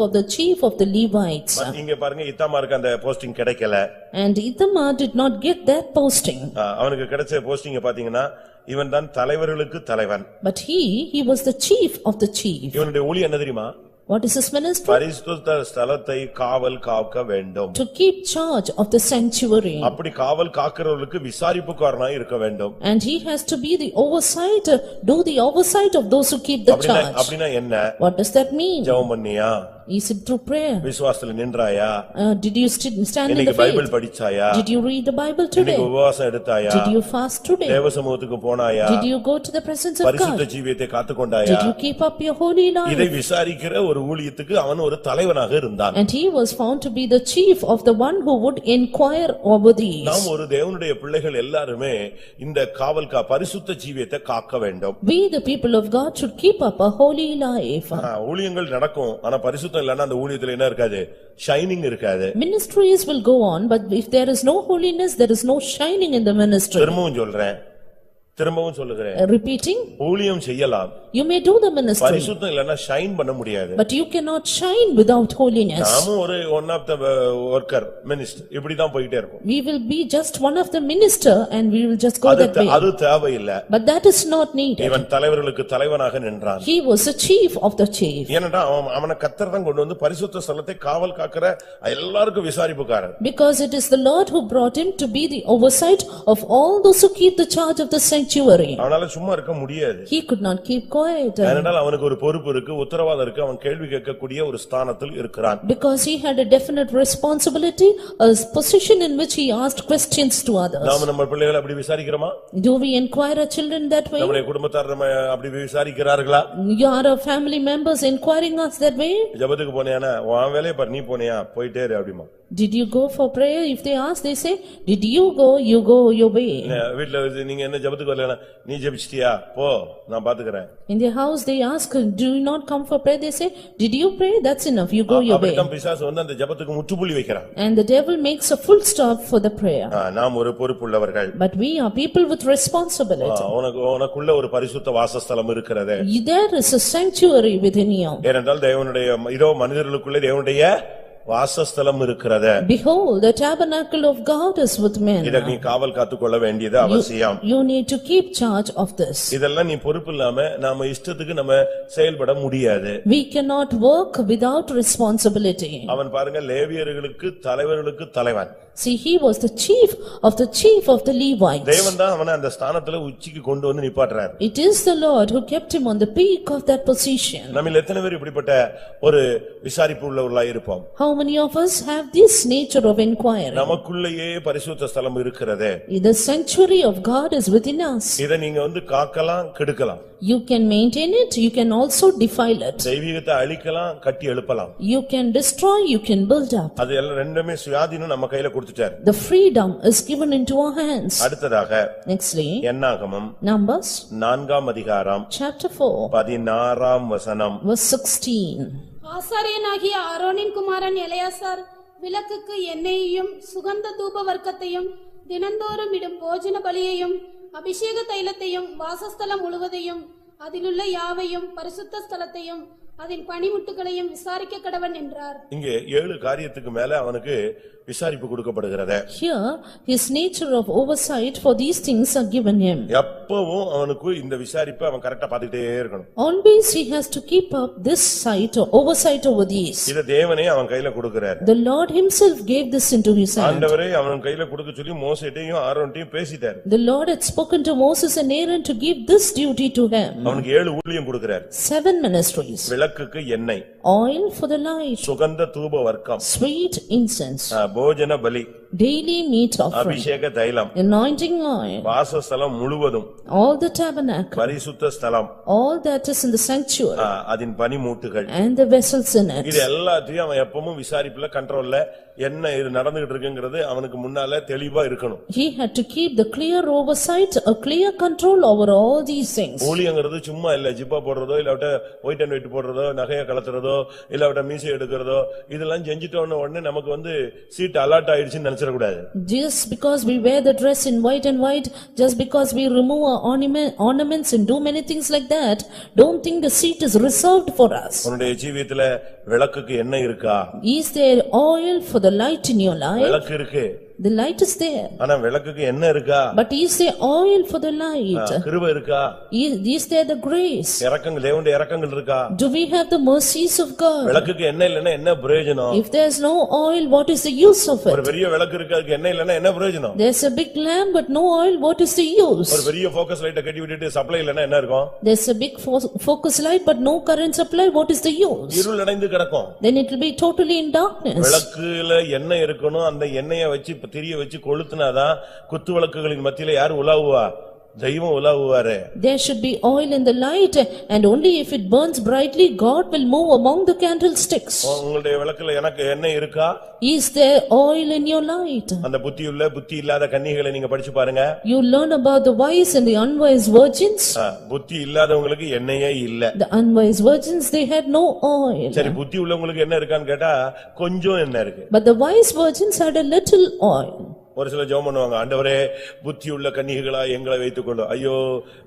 of the Levites. இங்க பாருங்க, இத்தாமாருக்கு அந்த போஸ்டிங் கிடைக்கல. And Ithamar did not get that posting. அவனுக்கு கிடைச்ச போஸ்டிங் பாத்தீங்கன்னா இவன் தான் தலைவர்களுக்கு தலைவன். But he was the chief of the chief. இவனுடைய ஊழியம் என்ன தெரியுமா? What is his ministry? பரிசுத்த ஸ்தலத்தை காவல் காக்க வேண்டும். To keep charge of the sanctuary. அப்படி காவல் காக்கிறவர்களுக்கு விசாரிப்புக்காரனாய் இருக்க வேண்டும். And he has to be the oversight, do the oversight of those who keep the charge. அப்படினா என்ன? What does that mean? ஜெபம் பண்ணியா? Is it through prayer? விசுவாசத்துல நின்றாயா? Did you stand in the இன்னைக்கு faith? பைபிள் படிச்சாயா? Did you read the Bible today? இன்னைக்கு உபவாசம் எடுத்தாயா? Did you fast today? தேவ சமூகத்துக்கு போனாயா? Did you go to the presence of பரிசுத்த God? ஜீவியத்தை காத்துக்கொண்டாயா? Did you keep up your holy life? இதை விசாரிக்கிற ஒரு ஊழியத்துக்கு அவன் ஒரு தலைவனாக இருந்தான். And he was found to be the chief of the one who would inquire over these. நாம் ஒரு தேவனுடைய பிள்ளைகள் எல்லாருமே இந்த பரிசுத்த ஜீவியத்தை காக்க வேண்டும். We the people of God should keep up a holy life. ஊழியங்கள் நடக்கும், ஆனா பரிசுத்தம் இல்லன்னா அந்த ஊழியத்துல என்ன இருக்காது? ஷைனிங் இருக்காது. Ministries will go on, but if there is no holiness, there is no shining in the ministry. திரும்பவும் சொல்லுகிறேன். Repeating. ஊழியம் செய்யலாம். You may do the ministry. பரிசுத்தம் இல்லன்னா ஷைன் பண்ண முடியாது. But you cannot shine without holiness. நாமும் ஒரு one of the worker minister இப்படி தான் போயிட்டே இருக்கும். We will be just one of the minister and we will just go that way. அது தேவையில்லை. But that is not needed. இவன் தலைவர்களுக்கு தலைவனாக நின்றான். He was the chief of the chief. ஏனடா அவனை கர்த்தர் தான் கொண்டு வந்து பரிசுத்த ஸ்தலத்தை காவல் காக்கிற எல்லாருக்கும் விசாரிப்புக்காரன். Because it is the Lord who brought him to be the oversight of all those who keep the charge of the sanctuary. அவனால சும்மா இருக்க முடியாது. He could not keep quiet. ஏனென்றால் அவனுக்கு ஒரு பொறுப்பு இருக்கு, உத்தரவாதம் இருக்கு, அவன் கேள்வி கேட்கக்கூடிய ஒரு ஸ்தானத்தில் இருக்கிறான். Because he had a definite responsibility, a position in which he asked questions to others. நாம நம்ம பிள்ளைகளை அப்படி விசாரிக்கிறோமா? Do we inquire our children that way? நம்முடைய குடும்பத்தார் நம்ம அப்படி விசாரிக்கிறார்களா? Are our family members inquiring us that way? ஜெபத்துக்கு போனியானா உன் வேலைய பார், நீ போனியா போயிட்டே இரு அப்படிமா. Did you go for prayer? If they ask, they say, did you go your way. வீட்ல நீங்க என்ன ஜெபத்துக்கு வரலனா நீ ஜெபிச்சிட்டியா போ நான் பாத்துக்கறேன். In their house they ask, do you not come for prayer? They say, did you pray? That's enough, you go your way. அப்படிதான் பிசாசு வந்து அந்த ஜெபத்துக்கு முற்றுப்புள்ளி வைக்கிறான். And the devil makes a full stop for the prayer. நாம் ஒரு பொறுப்புள்ளவர்கள். But we are people with responsibility. உனக்குள்ள ஒரு பரிசுத்த வாசஸ்தலம் இருக்கிறது. There is a sanctuary within you. ஏனென்றால் தேவனுடைய இதோ மனிதர்களுக்குள்ளே தேவனுடைய வாசஸ்தலம் இருக்கிறது. Behold, the tabernacle of God is with men. இத நீ காவல் காத்துக்கொள்ள வேண்டியது அவசியம். You need to keep charge of this. இதெல்லாம் நீ பொறுப்பு இல்லாம நாம இஷ்டத்துக்கு நம்ம செயல்பட முடியாது. We cannot work without responsibility. அவன் பாருங்க லேவியர்களுக்கு தலைவர்களுக்கு தலைவன். See, he was the chief of the Levites. தேவன் தான் அவனை அந்த ஸ்தானத்துல உச்சிக்கு கொண்டு வந்து நிப்பாட்றார். It is the Lord who kept him on the peak of that position. நம்மில் எத்தனை பேர் இப்படிப்பட்ட ஒரு விசாரிப்பு உள்ளவர்களாய் இருப்போம்? How many of us have this nature of inquiry? நமக்குள்ளேயே பரிசுத்த ஸ்தலம் இருக்கிறது. The sanctuary of God is within us. இத நீங்க வந்து காக்கலாம் கெடுக்கலாம். You can maintain it, you can also defile it. தெய்வீகத்தை அழிக்கலாம் கட்டி எழுப்பலாம். You can destroy, you can build up. அது எல்லாம் ரெண்டுமே சுயாதீனம் நம்ம கையில கொடுத்துட்டார். The freedom is given into our hands. அடுத்ததாக Nextly, என்னாகமம் Numbers 4ஆம் அதிகாரம் chapter 4 16ஆம் வசனம். verse 16. ஆசாரியனாகிய ஆரோனின் குமாரன் எலெயாசார் விளக்குக்கு எண்ணெயையும் சுகந்த தூப வர்க்கத்தையும் தினந்தோறும் இடும் போஜன பலியையும் அபிஷேக தைலத்தையும் வாசஸ்தலம் முழுவதையும் அதிலுள்ள யாவையும் பரிசுத்த ஸ்தலத்தையும் அதன் பணிமுட்டுகளையும் விசாரிக்க கடவன் என்றார். இங்கே 7 காரியத்துக்கு மேல அவனுக்கு விசாரிப்பு கொடுக்கப்படுகிறது. Here his nature of oversight for these things are given him. எப்பவும் அவனுக்கு இந்த விசாரிப்பை அவன் கரெக்ட்டா பாத்துட்டே இருக்கணும். Always he has to keep up this sight or oversight over these. இத தேவனே அவன் கையில கொடுக்கிறார். The Lord himself gave this into his hand. ஆண்டவரே அவன் கையில கொடுக்க சொல்லி மோசேட்டையும் ஆரோன்டையும் பேசிட்டார். The Lord had spoken to Moses and Aaron to give this duty to him. அவனுக்கு 7 ஊழியம் கொடுக்கிறார். 7 ministries. விளக்குக்கு எண்ணெய், Oil for the light, சுகந்த தூப வர்க்கம், sweet incense, போஜன பலி, daily meat offering, அபிஷேக தைலம், anointing oil, வாசஸ்தலம் முழுவதும், all the tabernacle, பரிசுத்த ஸ்தலம், all that is in the sanctuary, அதன் பனிமூட்டுகள், and the vessels in it. இது எல்லாத்தையும் அவன் எப்பவும் விசாரிப்புல கண்ட்ரோல்ல என்ன இது நடந்துகிட்டு இருக்குங்கிறது அவனுக்கு முன்னால தெளிவா இருக்கணும். He had to keep the clear oversight, a clear control over all these things. ஊழியங்கிறது சும்மா இல்ல, ஜிப்பா போடுறதோ இல்ல ஒயிட் அண்ட் ஒயிட் போடுறதோ நகைய கலத்துறதோ இல்ல மீசை எடுக்கிறதோ இதெல்லாம் செஞ்சிட்டோன்னு உடனே நமக்கு வந்து சீட் அலாட் ஆயிடுச்சுன்னு நினைச்சிட கூடாது. Just because we wear the dress in white and white, just because we remove our ornaments and do many things like that, don't think the seat is reserved for us. உன்னுடைய ஜீவியத்துல விளக்குக்கு எண்ணெய் இருக்கா? Is there oil for the light in your life? விளக்கு இருக்கு. The light is there. ஆனா விளக்குக்கு என்ன இருக்கா? But is there oil for the light? கிருபை இருக்கா? Is there the grace? இரக்கங்கள், தேவனுடைய இரக்கங்கள் இருக்கா? Do we have the mercies of God? விளக்குக்கு என்ன இல்லன்னா என்ன பிரயோஜனம்? If there is no oil, what is the use of ஒரு it? பெரிய விளக்கு இருக்கு, அதுக்கு என்ன இல்லன்னா என்ன பிரயோஜனம்? There's a big lamp but no oil, what is the use? ஒரு பெரிய ஃபோக்கஸ் லைட்ட கட்டி விட்டுட்டு சப்ளை இல்லன்னா என்ன இருக்கும்? There's a big focus light but no current supply, what is the use? இருள் அடைந்து கிடக்கும். Then it will be totally in darkness. விளக்குல எண்ணெய் இருக்கணும், அந்த எண்ணெயை வச்சு திரிய வச்சு கொளுத்துனாதான் குத்து விளக்குகளின் மத்தியில யார் உலாவுவா? தெய்வம் உலாவுவாரு. There should be oil in the light, and only if it burns brightly, God will move among the candlesticks. உங்களுடைய விளக்குல எனக்கு எண்ணெய் இருக்கா? Is there oil in your light? அந்த புத்தியுள்ள புத்தி இல்லாத கன்னிகளை நீங்க படிச்சு பாருங்க. You learn about the wise and the unwise virgins. புத்தி இல்லாதவங்களுக்கு எண்ணெயே இல்ல. The unwise virgins, they had no oil. சரி, புத்தி உள்ளவங்களுக்கு என்ன இருக்கான்னு கேட்டா கொஞ்சம் என்ன இருக்கு. But the wise virgins had a little oil. ஒரு சில ஜெபம் பண்ணுவாங்க, ஆண்டவரே புத்தி உள்ள கன்னிகளா எங்களை வைத்துக்கொள்ளும். ஐயோ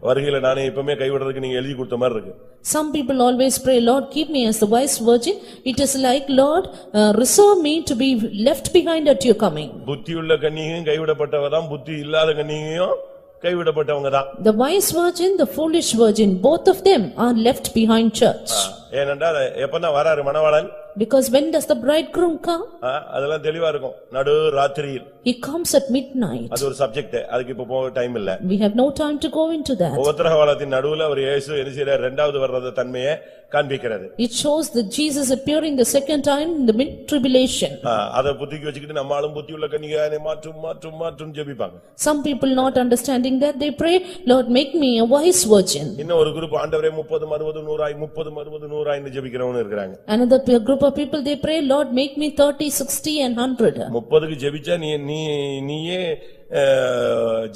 வருகையில நானே இப்பமே கைவிடுறதுக்கு நீங்க எழுதி கொடுத்த மாதிரி இருக்கு. Some people always pray, Lord, keep me as the wise virgin. It is like, Lord, reserve me to be left behind at your coming. புத்தி உள்ள கன்னிகையும் கைவிடப்பட்டவதான், புத்தி இல்லாத கன்னிகையும் கைவிடப்பட்டவங்க தான். The wise virgin, the foolish virgin, both of them are left behind church. ஏனென்றால் எப்பதான் வராரு மணவாளன்? Because when does the bridegroom come? அதெல்லாம் தெளிவா இருக்கும். நடு ராத்திரியில். He comes at midnight. அது ஒரு சப்ஜெக்ட், அதுக்கு இப்ப போக டைம் இல்ல. We have no time to go into that. உபத்திரவகாலத்தின் நடுவுல ஒரு இயேசு என்ன செய்யறார்? இரண்டாவது வர்றத தன்மையை காண்பிக்கிறது. It shows that Jesus appearing the second time in the mid-tribulation. அத புத்திக்கு வச்சுக்கிட்டு நம்மாலும் புத்தி உள்ள கன்னிகையை மாற்றும் மாற்றும் மாற்றும் ஜெபிப்பாங்க. Some people not understanding that, they pray, Lord, make me a wise virgin. இன்னும் ஒரு குரூப் ஆண்டவரே 30 60 100 30 60 100 ன்னு ஜெபிக்கிறவங்க இருக்காங்க. Another group of people, they pray, Lord, make me 30, 60 and 100. 30க்கு ஜெபிச்சா நீயே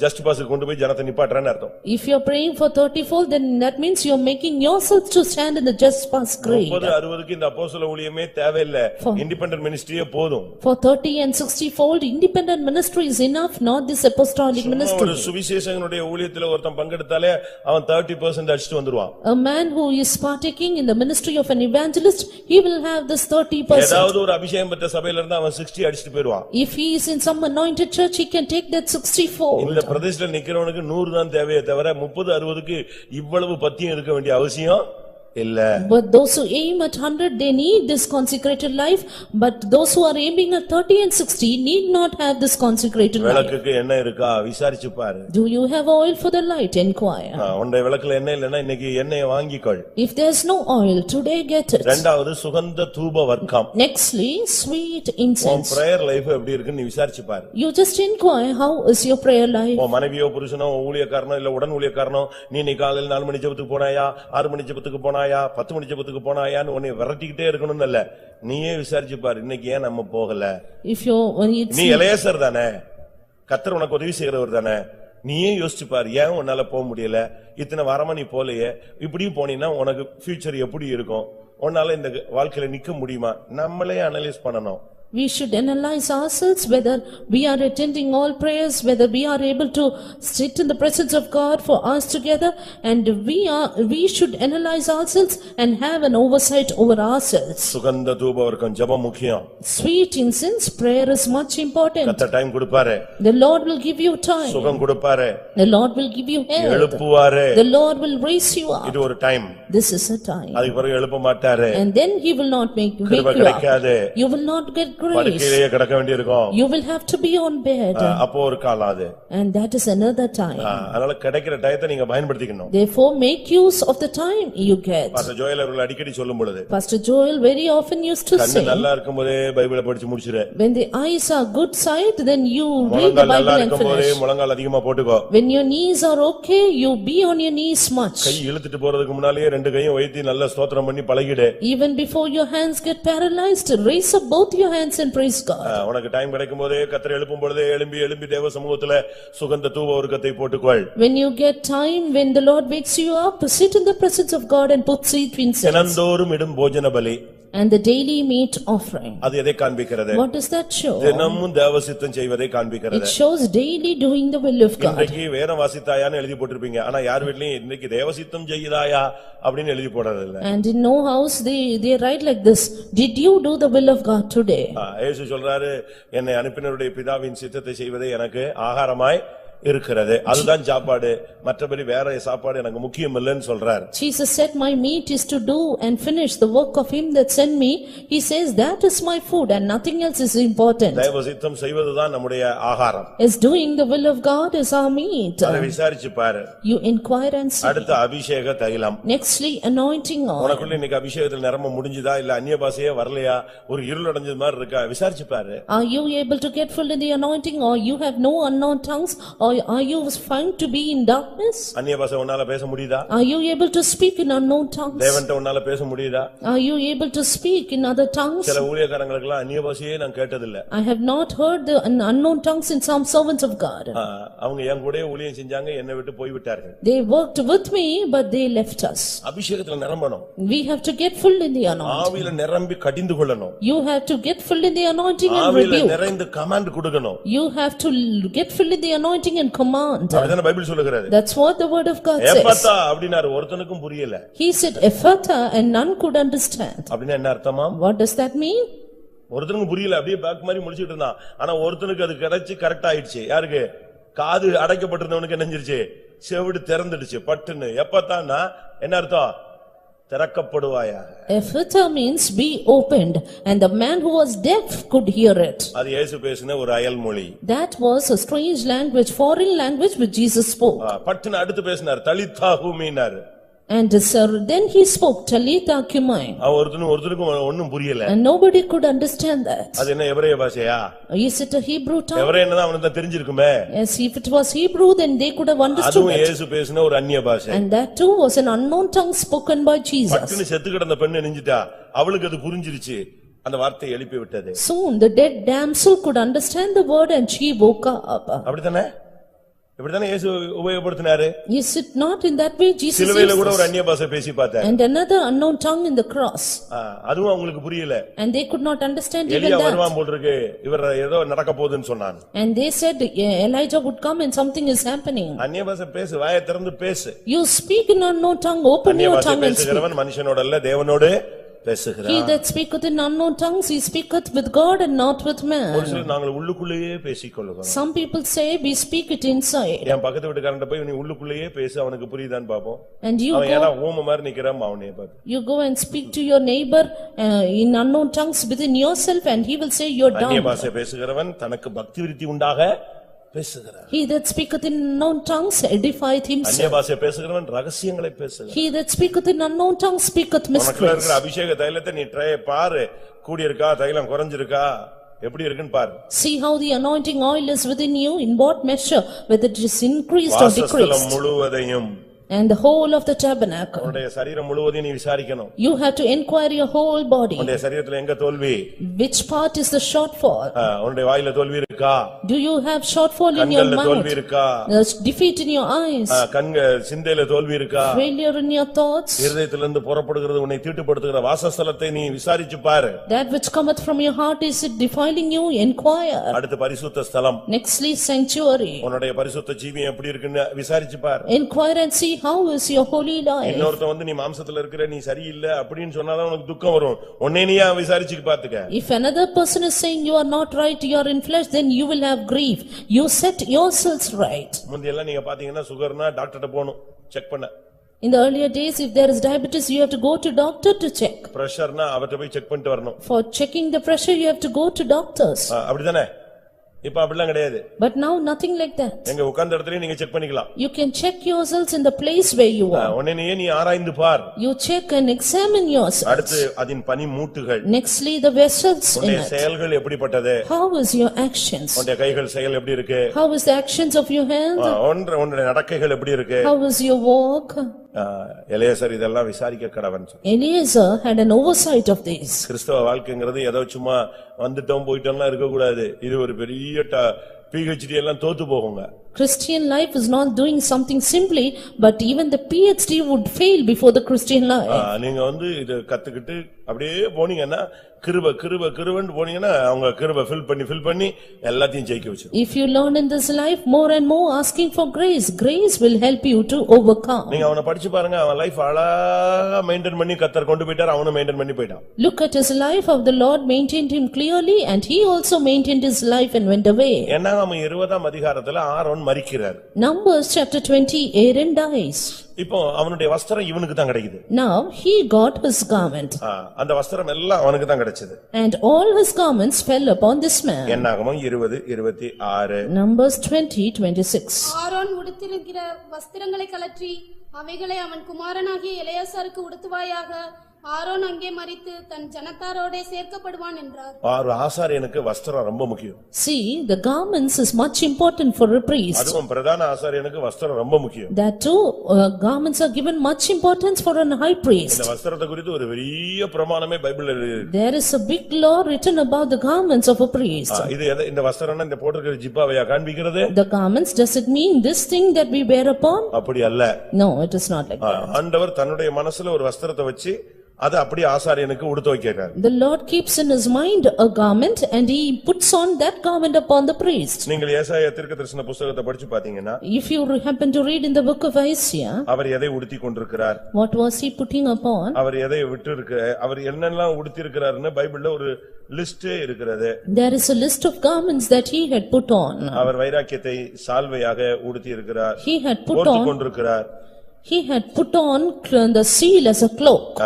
ஜஸ்ட் பாஸ் கொண்டு போய் ஜனத்தை நிப்பாட்றன்னு அர்த்தம். If you are praying for 30-fold, then that means you are making yourself to stand in the just pass grade. 30 60க்கு இந்த அப்போஸ்தல ஊழியமே தேவையில்லை, independent மினிஸ்ட்ரியே போதும். For 30 and 60-fold, independent ministry is enough, not this apostolic ministry. ஒரு சுவிசேஷகனுடைய ஊழியத்துல ஒருத்தன் பங்கெடுத்தாலே அவன் 30% அடிச்சிட்டு வந்துருவான். A man who is partaking in the ministry of an evangelist, he will have this 30%. ஏதாவது ஒரு அபிஷேகம் பெற்ற சபையில இருந்தா அவன் 60 அடிச்சிட்டு போய்டுவான். If he is in some anointed church, he can take that 60-fold. இந்த பிரதேசத்துல நிக்கிறவனுக்கு 100 தான் தேவையே தவிர 30 60க்கு இவ்வளவு பத்தியம் இருக்க வேண்டிய அவசியம் இல்ல. But those who aim at 100, they need this consecrated life, but those who are aiming at 30 and 60 need not have this consecrated life. விளக்குக்கு என்ன இருக்கா விசாரிச்சு பாரு. Do you have oil for the light? Inquire. உன்னுடைய விளக்குல என்ன இல்லனா இன்னைக்கு எண்ணெயை வாங்கிக்கொள். If there's no oil, today get it. இரண்டாவது சுகந்த தூப வர்க்கம். Nextly, sweet incense. prayer life எப்படி இருக்குன்னு விசாரிச்சு பாரு. You just inquire, how is your prayer life? உன் மனைவியோ புருஷனோ ஊழியக்காரனோ இல்ல உடன் ஊழியக்காரனோ நீ காலையில 4 மணி ஜெபத்துக்கு போனாயா 6 மணி ஜெபத்துக்கு போனாயா 10 மணி ஜெபத்துக்கு போனாயான்னு உன்னை விரட்டிக்கிட்டே இருக்கணும்னு இல்ல, நீயே விசாரிச்சு பாரு இன்னைக்கு ஏன் நம்ம போகல. நீ எலேசர் தானே, கர்த்தர் உனக்கு உதவி செய்யறவர் தானே, நீயே யோசிச்சு பாரு ஏன் உன்னால போக முடியல. இத்தனை வாரமா நீ போலையே, இப்படியும் போனீன்னா உனக்கு ஃபியூச்சர் எப்படி இருக்கும், உன்னால இந்த வாழ்க்கையில நிக்க முடியுமா? நம்மளே அனலைஸ் பண்ணணும். We should analyze ourselves whether we are attending all prayers, whether we are able to sit in the presence of God for hours together, and we should analyze ourselves and have an oversight over ourselves. சுகந்த தூப வர்க்கம் ஜெபம் முக்கியம். Sweet incense, prayer is much important. கர்த்தர் time கொடுப்பாரு. The Lord will give you time. சுகம் கொடுப்பாரு. The Lord will give you health. எழுப்புவாரு. The Lord will raise you up. இது ஒரு time. This is a time. அதுக்கு பிறகு எழுப்ப மாட்டாரு. And then he will not wake you up. You will not get grace. படுக்கையிலேயே கிடக்க வேண்டியிருக்கும். You will have to be on bed. அப்போ ஒரு காலம் அது. And that is another time. அதனால கிடைக்கிற டயத்தை நீங்க பயன்படுத்திக்கணும். Therefore make use of the time you get. Pastor Joel அவர்கள் அடிக்கடி சொல்லும் பொழுது, Pastor Joel very often used to say, கண்ணு நல்லா இருக்கும்போதே பைபிளை படிச்சு முடிச்சிரு. when the eyes are good sight, then you read the Bible and finish. முழங்கால் அதிகமா போட்டுக்கோ. When your knees are okay, you be on your knees much. கை இழுத்துட்டு போறதுக்கு முன்னாலேயே ரெண்டு கையும் வைத்து நல்ல ஸ்தோத்திரம் பண்ணி பழகிடு. Even before your hands get paralyzed, raise up both your hands and praise God. உனக்கு டைம் கிடைக்கும் போதே கர்த்தர் எழுப்பும் பொழுதே எழும்பி தேவ சமூகத்துல சுகந்த தூப வர்க்கத்தை போட்டுக்கொள். When you get time, when the Lord wakes you up, sit in the presence of God and put sweet incense. தினந்தோறும் இடும் போஜன பலி. And the daily meat offering. அது எதை காண்பிக்கிறது? What does that show? தினமும் தேவசித்தம் செய்வதை It காண்பிக்கிறது. shows daily doing the will of God. இன்றைக்கு வேதம் வாசித்தாயான்னு எழுதி போட்டிருப்பீங்க. ஆனா யார் வீட்லயும் இன்னைக்கு தேவசித்தம் செய்யுதாயா அப்படின்னு எழுதி போடுறது இல்ல. And in no house they write like this, did you do the will of God today? இயேசு சொல்றாரு, என்னை அனுப்பினவருடைய பிதாவின் சித்தத்தை செய்வதே எனக்கு ஆகாரமாய் இருக்கிறது. அதுதான் சாப்பாடு, மற்றபடி வேற சாப்பாடு எனக்கு முக்கியம் இல்லைன்னு சொல்றார். Jesus said, my meat is to do and finish the work of him that sent me. He says, that is my food and nothing else is important. தேவசித்தம் செய்வதுதான் நம்முடைய ஆகாரம். Is doing the will of God is our meat. அதை விசாரிச்சு பாரு. You inquire and see. அடுத்து அபிஷேக தைலம். Nextly, anointing oil. உனக்குள்ள இன்னைக்கு அபிஷேகத்தில் நிரம்ப முடிஞ்சதா இல்ல அந்நிய பாஷையே வரலையா, ஒரு இருள் அடைஞ்சது மாதிரி இருக்கா, விசாரிச்சு பாரு. Are you able to get full in the anointing, or you have no unknown tongues, or are you found to be in darkness? அந்நிய பாஷை உன்னால பேச முடியுதா? Are you able to speak in unknown tongues? தேவன்ட்ட உன்னால பேச முடியுதா? Are you able to speak in other tongues? சில ஊழியக்காரங்களுக்கெல்லாம் அந்நிய பாஷையே நான் கேட்டதில்லை. I have not heard the unknown tongues in some servants of God. அவங்க என் கூடயே ஊழியம் செஞ்சாங்க, என்னை விட்டு போய் விட்டார்கள். They worked with me, but they left us. அபிஷேகத்துல நிரம்பணும். We have to get full in the anointing. ஆவியில நிரம்பி கடிந்து கொள்ளணும். You have to get full in the anointing and ஆவியில rebuke. நிறைந்து கமாண்ட் கொடுக்கணும். You have to get full in the anointing and command. அப்படிதான் Bible சொல்லுகிறது. That's what the word of God says. எப்பத்தா அப்படினாரு, ஒருத்தனுக்கும் புரியல. He said Ephata and none could understand. அப்படினா என்ன அர்த்தமா? What does that mean? ஒருத்தனுக்கு புரியல, அப்படியே பேக் மாதிரி முடிச்சிட்டு இருந்தான். ஆனா ஒருத்தனுக்கு அது கிடைச்சு கரெக்ட் ஆயிடுச்சு. யாருக்கு? காது அடைக்கப்பட்டிருந்தவனுக்கு என்னஞ்சிருச்சு? செவிடு திறந்துடுச்சு பட்டுன்னு. எப்பத்தான்னா என்ன அர்த்தம்? திறக்கப்படுவாயா. Ephata means be opened, and the man who was deaf could hear it. அது இயேசு பேசின ஒரு அயல் மொழி. That was a strange language, foreign language which Jesus spoke. பட்டுன்னு அடுத்து பேசினார், தலித்தா ஹூமினார். And sir, then he spoke, Talitha Cumi. ஒருத்தனுக்கும் ஒண்ணும் புரியல. And nobody could understand that. அது என்ன எபிரேய பாஷையா? Is it a Hebrew tongue? எபிரேயன்னா அவனுக்கு தான் தெரிஞ்சிருக்குமே. Yes, if it was Hebrew, then they could have understood அதுவும் it. இயேசு பேசின ஒரு அந்நிய பாஷை. And that too was an unknown tongue spoken by Jesus. பட்டுன்னு செத்து கிடந்த பெண்ணு நெஞ்சிட்டா, அவளுக்கு அது புரிஞ்சிருச்சு, அந்த வார்த்தையை எழுப்பி விட்டது. Soon the dead damsel could understand the word and she woke up. அப்படிதானே? இப்படிதானே இயேசு உபயோகப்படுத்தினாரு. Is it not in that way Jesus used சிலுவையில கூட ஒரு this? அந்நிய பாஷை பேசி பார்த்தார். And another unknown tongue in the cross. அதுவும் அவங்களுக்கு புரியல. And they could not understand even எலியா வருவான் that. போல இருக்கு, இவர் ஏதோ நடக்க போகுதுன்னு சொன்னான். And they said Elijah would come and something is happening. அந்நிய பாஷை பேசு, வாயை திறந்து பேசு. You speak in unknown tongue, open அந்நிய your பாஷை tongue and speak. பேசுகிறவன் மனுஷனோட அல்ல தேவனோடு பேசுகிறான். He that speaketh in unknown tongues, he speaketh with God and not with ஒரு man. சிலர் நாங்கள் உள்ளுக்குள்ளேயே பேசிக்கொள்ளுகிறோம். Some people say we speak it inside. என் பக்கத்து வீட்டுக்காரன்ட்ட போய் நீ உள்ளுக்குள்ளேயே பேசு, அவனுக்கு புரியுதான்னு பாப்போம். And you அவன் ஏன்னா go, ஊம மாதிரி நிக்கிறான், அவனே பாத்து. you go and speak to your neighbor in unknown tongues within yourself and he will say you're அந்நிய dumb. பாஷை பேசுகிறவன் தனக்கு பக்தி விருத்தி உண்டாக பேசுகிறான். He that speaketh in unknown tongues edifieth அந்நிய himself. பாஷை பேசுகிறவன் ரகசியங்களை பேசுகிறான். He that speaketh in unknown tongues speaketh உனக்குள்ள mysteries. இருக்கிற அபிஷேக தைலத்தை நீ ட்ரை பாரு, கூடி இருக்கா, தைலம் குறைஞ்சிருக்கா, எப்படி இருக்குன்னு பாரு. See how the anointing oil is within you, in what measure, whether it is increased or வாசஸ்தலம் decreased. முழுவதையும் And the whole of the tabernacle. உன்னுடைய சரீரம் முழுவதையும் நீ விசாரிக்கணும். You have to inquire your whole body. உன்னுடைய சரீரத்துல எங்க தோல்வி? Which part is the shortfall? உன்னுடைய வாயில தோல்வி இருக்கா? Do you have shortfall in your கண்கள்ல தோல்வி mouth? இருக்கா? There's defeat in your eyes? சிந்தையில தோல்வி இருக்கா? Failure in your thoughts? இருதயத்திலிருந்து புறப்படுகிறது உன்னை தீட்டுப்படுத்துகிற வாசஸ்தலத்தை நீ விசாரிச்சு பாரு. That which cometh from your heart, is it defiling you? Inquire. அடுத்து பரிசுத்த ஸ்தலம். Nextly, sanctuary. உன்னுடைய பரிசுத்த ஜீவியம் எப்படி இருக்குன்னு விசாரிச்சு பாரு. Inquire and see how is your holy life. இன்னொருத்தன் வந்து நீ மாம்சத்துல இருக்கிற, நீ சரியில்லை அப்படின்னு சொன்னாதான் உனக்கு துக்கம் வரும். உன்னை நீயா விசாரிச்சு பாத்துக்க. If another person is saying you are not right, you are in flesh, then you will have grief. You set yourselves right. முந்தியெல்லாம் நீங்க பாத்தீங்கன்னா சுகர்னா டாக்டர்ட்ட போகணும் செக் பண்ண. In the earlier days, if there is diabetes, you have to go to doctor to check. பிரஷர்னா அவர்ட்ட போய் check பண்ணிட்டு வரணும். For checking the pressure, you have to go to doctors. அப்படிதானே? இப்ப அப்படிலாம் கிடையாது. But now nothing like that. எங்க உட்கார்ந்த இடத்துலயே நீங்க செக் பண்ணிக்கலாம். You can check yourselves in the place where you are. உன்னை நீ ஆராய்ந்து பார். You check and examine yourselves. அடுத்து அதின் பனி மூட்டுகள். Nextly, the vessels in உன்னுடைய it. செயல்கள் எப்படிப்பட்டது? How is your actions? உன்னுடைய கைகள் செயல் எப்படி இருக்கு? How is the actions of your hand? உன்னுடைய நடக்கைகள் எப்படி இருக்கு? How is your walk? Eleazar இதெல்லாம் விசாரிக்க கடவன். Eliezer had an oversight of these. கிறிஸ்தவ வாழ்க்கைங்கிறது ஏதோ சும்மா வந்துட்டோம் போயிட்டோம்லாம் இருக்க கூடாது. இது ஒரு பெரிய PhD எல்லாம் தோத்து போகுங்க. Christian life is not doing something simply, but even the PhD would fail before the Christian life. நீங்க வந்து இத கத்துக்கிட்டு அப்படியே போனீங்கன்னா கிருபை கிருபை கிருபைன்னு போனீங்கன்னா அவங்க கிருபை ஃபில் பண்ணி எல்லாத்தையும் ஜெயிக்க வச்சு. If you learn in this life more and more asking for grace, grace will help you to overcome. நீங்க அவனை படிச்சு பாருங்க, அவன் லைஃப் அழகா மெயின்டைன் பண்ணி கர்த்தர் கொண்டு போயிட்டார், அவனும் மெயின்டைன் பண்ணி போயிட்டான். Look at his life, of the Lord maintained him clearly and he also maintained his life and went away. என்னாகமம் 20ஆம் அதிகாரத்துல Aaron மரிக்கிறார். Numbers chapter 20, Aaron dies. இப்போ அவனுடைய வஸ்திரம் இவனுக்கு தான் கிடைக்குது. Now he got his garment. அந்த வஸ்திரம் எல்லாம் அவனுக்கு தான் கிடைச்சது. And all his garments fell upon this man. என்னாகமம் 20:26. Numbers 20:26. ஆரோன் உடுத்திருக்கிற வஸ்திரங்களை கழற்றி அவைகளை அவன் குமாரனாகிய எலெயாசாருக்கு உடுத்துவாயாக. ஆரோன் அங்கே மரித்து தன் ஜனத்தாரோடே சேர்க்கப்படுவான் என்றார். ஆசாரியனுக்கு வஸ்திரம் ரொம்ப முக்கியம். See, the garments is much important for a priest. அதுவும் பிரதான ஆசாரியனுக்கு வஸ்திரம் ரொம்ப முக்கியம். That too, garments are given much importance for a high priest. இந்த வஸ்திரத்தை குறித்து ஒரு பெரிய பிரமாணமே பைபிள்ல இருக்கு. There is a big law written about the garments of a priest. இது இந்த வஸ்திரம்னா இந்த போட்டிருக்கிற ஜிப்பாவையா காண்பிக்கிறது? The garments, does it mean this thing that we wear upon? அப்படி அல்ல. No, it is not like that. ஆண்டவர் தன்னுடைய மனசுல ஒரு வஸ்திரத்தை வச்சு அது அப்படியே ஆசாரியனுக்கு உடுத்த வைக்கிறார். The Lord keeps in his mind a garment and he puts on that garment upon the priest. நீங்கள் ஏசாயா தீர்க்கதரிசன புத்தகத்தை படிச்சு பாத்தீங்கன்னா, If you happen to read in the book of Isaiah, அவர் எதை உடுத்தி கொண்டிருக்கிறார், what was he putting upon? அவர் எதை விட்டு இருக்கு, அவர் என்னெல்லாம் உடுத்தி இருக்கிறார்னு பைபிள்ல ஒரு லிஸ்டே இருக்கிறது. There is a list of garments that he had put on. அவர் வைராக்கியத்தை சால்வையாக உடுத்தி இருக்கிறார், He had put போர்த்து on, கொண்டிருக்கிறார். he had put on the seal as a cloak.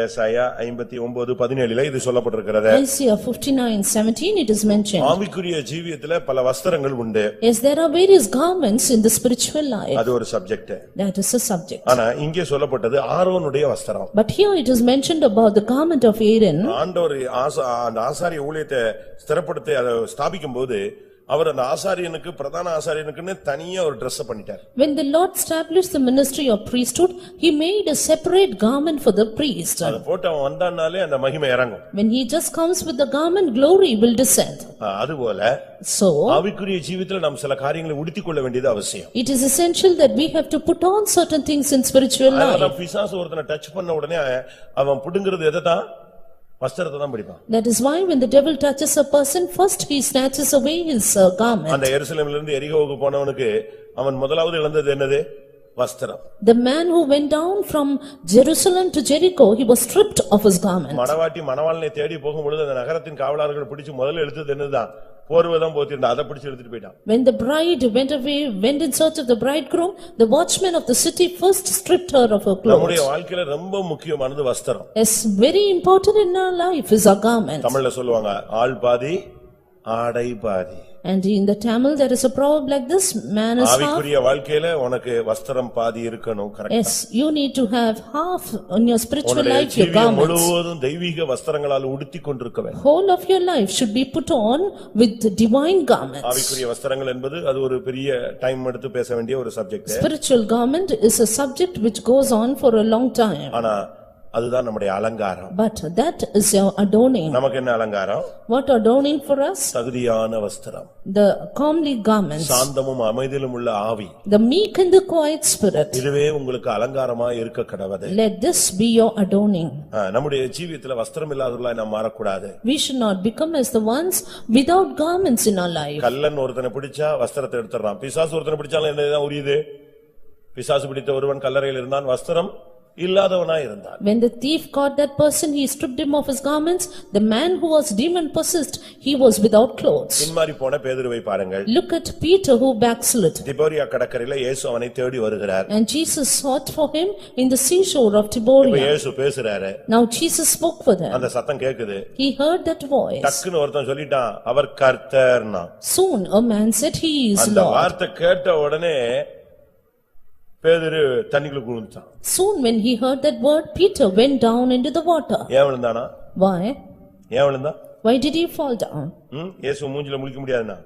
ஏசாயா 59:17 இது சொல்லப்பட்டிருக்கிறது. Isaiah 59:17 it is mentioned. ஆவிக்குரிய ஜீவியத்துல பல வஸ்திரங்கள் உண்டு. Yes, there are various garments in the spiritual life. அது ஒரு subject. That is a subject. ஆனா இங்கே சொல்லப்பட்டது ஆரோனுடைய வஸ்திரம். But here it is mentioned about the garment of Aaron. ஆண்டவர் அந்த ஆசாரிய ஊழியத்தை ஸ்திரப்படுத்தி அதை ஸ்தாபிக்கும்போது அவர் அந்த ஆசாரியனுக்கு பிரதான ஆசாரியனுக்குன்னு தனியா ஒரு Dress பண்ணிட்டார். When the Lord established the ministry of priesthood, he made a separate garment for the priest. அது போட்டு அவன் வந்தானாலே அந்த மகிமை இறங்கும். When he just comes with the garment, glory will descend. அதுபோல So ஆவிக்குரிய ஜீவிதத்துல நாம் சில காரியங்களை உடுத்திக் கொள்ள வேண்டியது அவசியம். it is essential that we have to put on certain things in spiritual life. அத பிசாசு ஒருத்தனை டச் பண்ண உடனே அவன் புடுங்கிறது எதைதான்? வஸ்திரத்தை தான் பிடிப்பான். That is why when the devil touches a person, first he snatches away his garment. அந்த எருசலேமிலிருந்து இருந்து எரிகோவுக்கு போனவனுக்கு அவன் முதலாவது இழந்தது என்னது? வஸ்திரம். The man who went down from Jerusalem to Jericho, he was stripped of his garment. மணவாட்டி மணவாளனை தேடி போகும்பொழுது அந்த நகரத்தின் காவலாளர்கள் பிடிச்சு முதல்ல எடுத்தது என்னதான்? போர்வைதான் போத்திருந்தா, அதை பிடிச்சு எடுத்துட்டு போயிட்டான். When the bride went in search of the bridegroom, the watchman of the city first stripped her of her நம்முடைய clothes. வாழ்க்கையில ரொம்ப முக்கியமானது வஸ்திரம். Yes, very important in our life is our garment. தமிழ்ல சொல்லுவாங்க ஆள் பாதி ஆடை பாதி. And in the Tamil there is a proverb like this, man is half. ஆவிக்குரிய வாழ்க்கையில உனக்கு வஸ்திரம் பாதி இருக்கணும். Correct. Yes, you need to have half in your spiritual உன்னுடைய life, your ஜீவியம் garments. முழுவதும் தெய்வீக வஸ்திரங்களால் உடுத்திக் கொண்டிருக்க வேண்டும். Whole of your life should be put on with the divine garments. ஆவிக்குரிய வஸ்திரங்கள் என்பது அது ஒரு பெரிய டைம் எடுத்து பேச வேண்டிய ஒரு subject. Spiritual garment is a subject which goes on for a long time. ஆனா அதுதான் நம்முடைய அலங்காரம். But that is your adorning. நமக்கு என்ன அலங்காரம்? What adorning for us? தகுதியான வஸ்திரம். The comely garments. சாந்தமும் அமைதியிலும் உள்ள ஆவி. The meek and the quiet spirit. இதுவே உங்களுக்கு அலங்காரமா இருக்க கடவுது. Let this be your adorning. நம்முடைய ஜீவியத்துல வஸ்திரம் இல்லாதவர்களாய் நாம் மாறக்கூடாது. We should not become as the ones without garments in our life. கள்ளன் ஒருத்தனை பிடிச்சா வஸ்திரத்தை எடுத்துறான். பிசாசு ஒருத்தனை பிடிச்சாலும் என்னதான் உரியுது? பிசாசு பிடித்த ஒருவன் கல்லறையில் இருந்தான், வஸ்திரம் இல்லாதவனாய் இருந்தான். When the thief caught that person, he stripped him of his garments. The man who was demon possessed, he was without clothes. பின்மாறி போன பேதுருவை பாருங்கள். Look at Peter who backslid. திபோரியா கடற்கரையில இயேசு அவனை தேடி வருகிறார். And Jesus sought for him in the seashore of இப்ப Tiberia. இயேசு பேசுறாரு. Now Jesus spoke for them. அந்த சத்தம் கேக்குது. He heard that voice. டக்குன்னு ஒருத்தன் சொல்லிட்டான், அவர் கர்த்தர்னா. Soon a man said, he is அந்த Lord. வார்த்தை கேட்ட உடனே பேதுரு தண்ணிக்குள்ள விழுந்துட்டான். Soon when he heard that word, Peter went down into the water. ஏன் விழுந்தானா? Why? ஏன் விழுந்தா? Why did he fall down? இயேசு மூஞ்சில முழிக்க முடியாதுனா?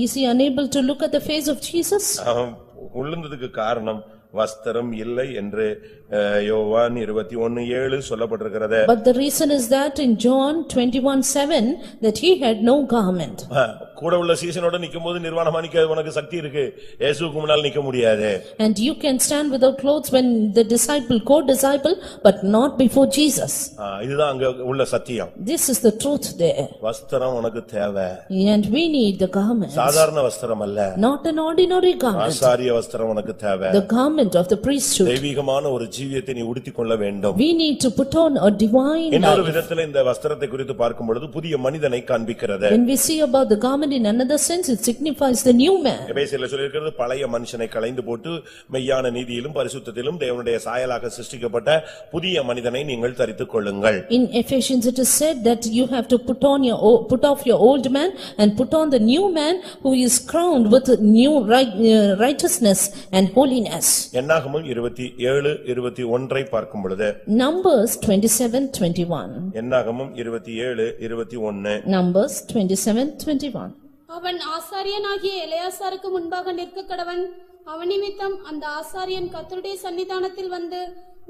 Is he unable to look at the face of Jesus? அவன் விழுந்ததுக்கு காரணம் வஸ்திரம் இல்லை என்று யோவான் 21:7 சொல்லப்பட்டிருக்கிறது. But the reason is that in John 21:7 that he had no garment. கூட உள்ள சீசனோட நிக்கும்போது நிர்வாணமா நிக்க உனக்கு சக்தி இருக்கு, இயேசுவுக்கு முன்னால் நிக்க முடியாது. And you can stand without clothes when the disciple, co-disciple, but not before Jesus. இதுதான் அங்க உள்ள சத்தியம். This is the truth there. வஸ்திரம் உனக்கு தேவை. And we need the garments. சாதாரண வஸ்திரம் அல்ல. Not an ordinary garment. ஆசாரிய வஸ்திரம் உனக்கு தேவை. The garment of the priesthood. தெய்வீகமான ஒரு ஜீவியத்தை நீ உடுத்திக் கொள்ள வேண்டும். We need to put on a divine இன்னொரு life. விதத்துல இந்த வஸ்திரத்தை குறித்து பார்க்கும் பொழுது புதிய மனிதனை காண்பிக்கிறது. When we see about the garment in another sense, it signifies the new man. எபேசியர்ல சொல்லியிருக்கிறது பழைய மனுஷனை களைந்து போட்டு மெய்யான நீதியிலும் பரிசுத்தத்திலும் தேவனுடைய சாயலாக சிருஷ்டிக்கப்பட்ட புதிய மனிதனை நீங்கள் தரித்துக் கொள்ளுங்கள். In Ephesians it is said that you have to put off your old man and put on the new man who is crowned with new righteousness and holiness. என்னாகமம் 27:21 பார்க்கும் பொழுது Numbers 27:21. என்னாகமம் 27:21. Numbers 27:21. அவன் ஆசாரியனாகிய எலெயாசாருக்கு முன்பாக நிற்க கடவன். அவன் நிமித்தம் அந்த ஆசாரியன் கர்த்தருடைய சன்னிதானத்தில் வந்து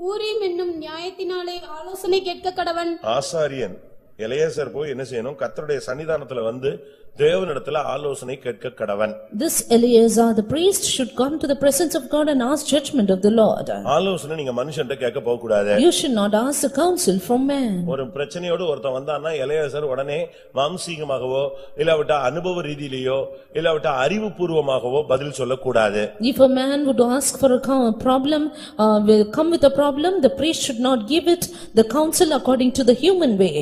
ஊரீம் என்னும் நியாயத்தினாலே ஆலோசனை கேட்க கடவன். ஆசாரியன் எலெயாசார் போய் என்ன செய்யணும்? கர்த்தருடைய சன்னிதானத்துல வந்து தேவனிடத்துல ஆலோசனை கேட்க கடவன். This Eleazar the priest should come to the presence of God and ask judgment of the Lord. ஆலோசனை நீங்க மனுஷன்ட்ட கேட்க போக கூடாது. You should not ask the counsel from man. ஒரு பிரச்சனையோடு ஒருத்தன் வந்தான்னா எலெயாசார் உடனே மாம்சீகமாகவோ இல்லாவிட்டா அனுபவ ரீதியிலேயோ இல்லாவிட்டா அறிவுபூர்வமாகவோ பதில் சொல்லக்கூடாது. If a man would ask for a problem, will come with a problem, the priest should not give it the counsel according to the human way.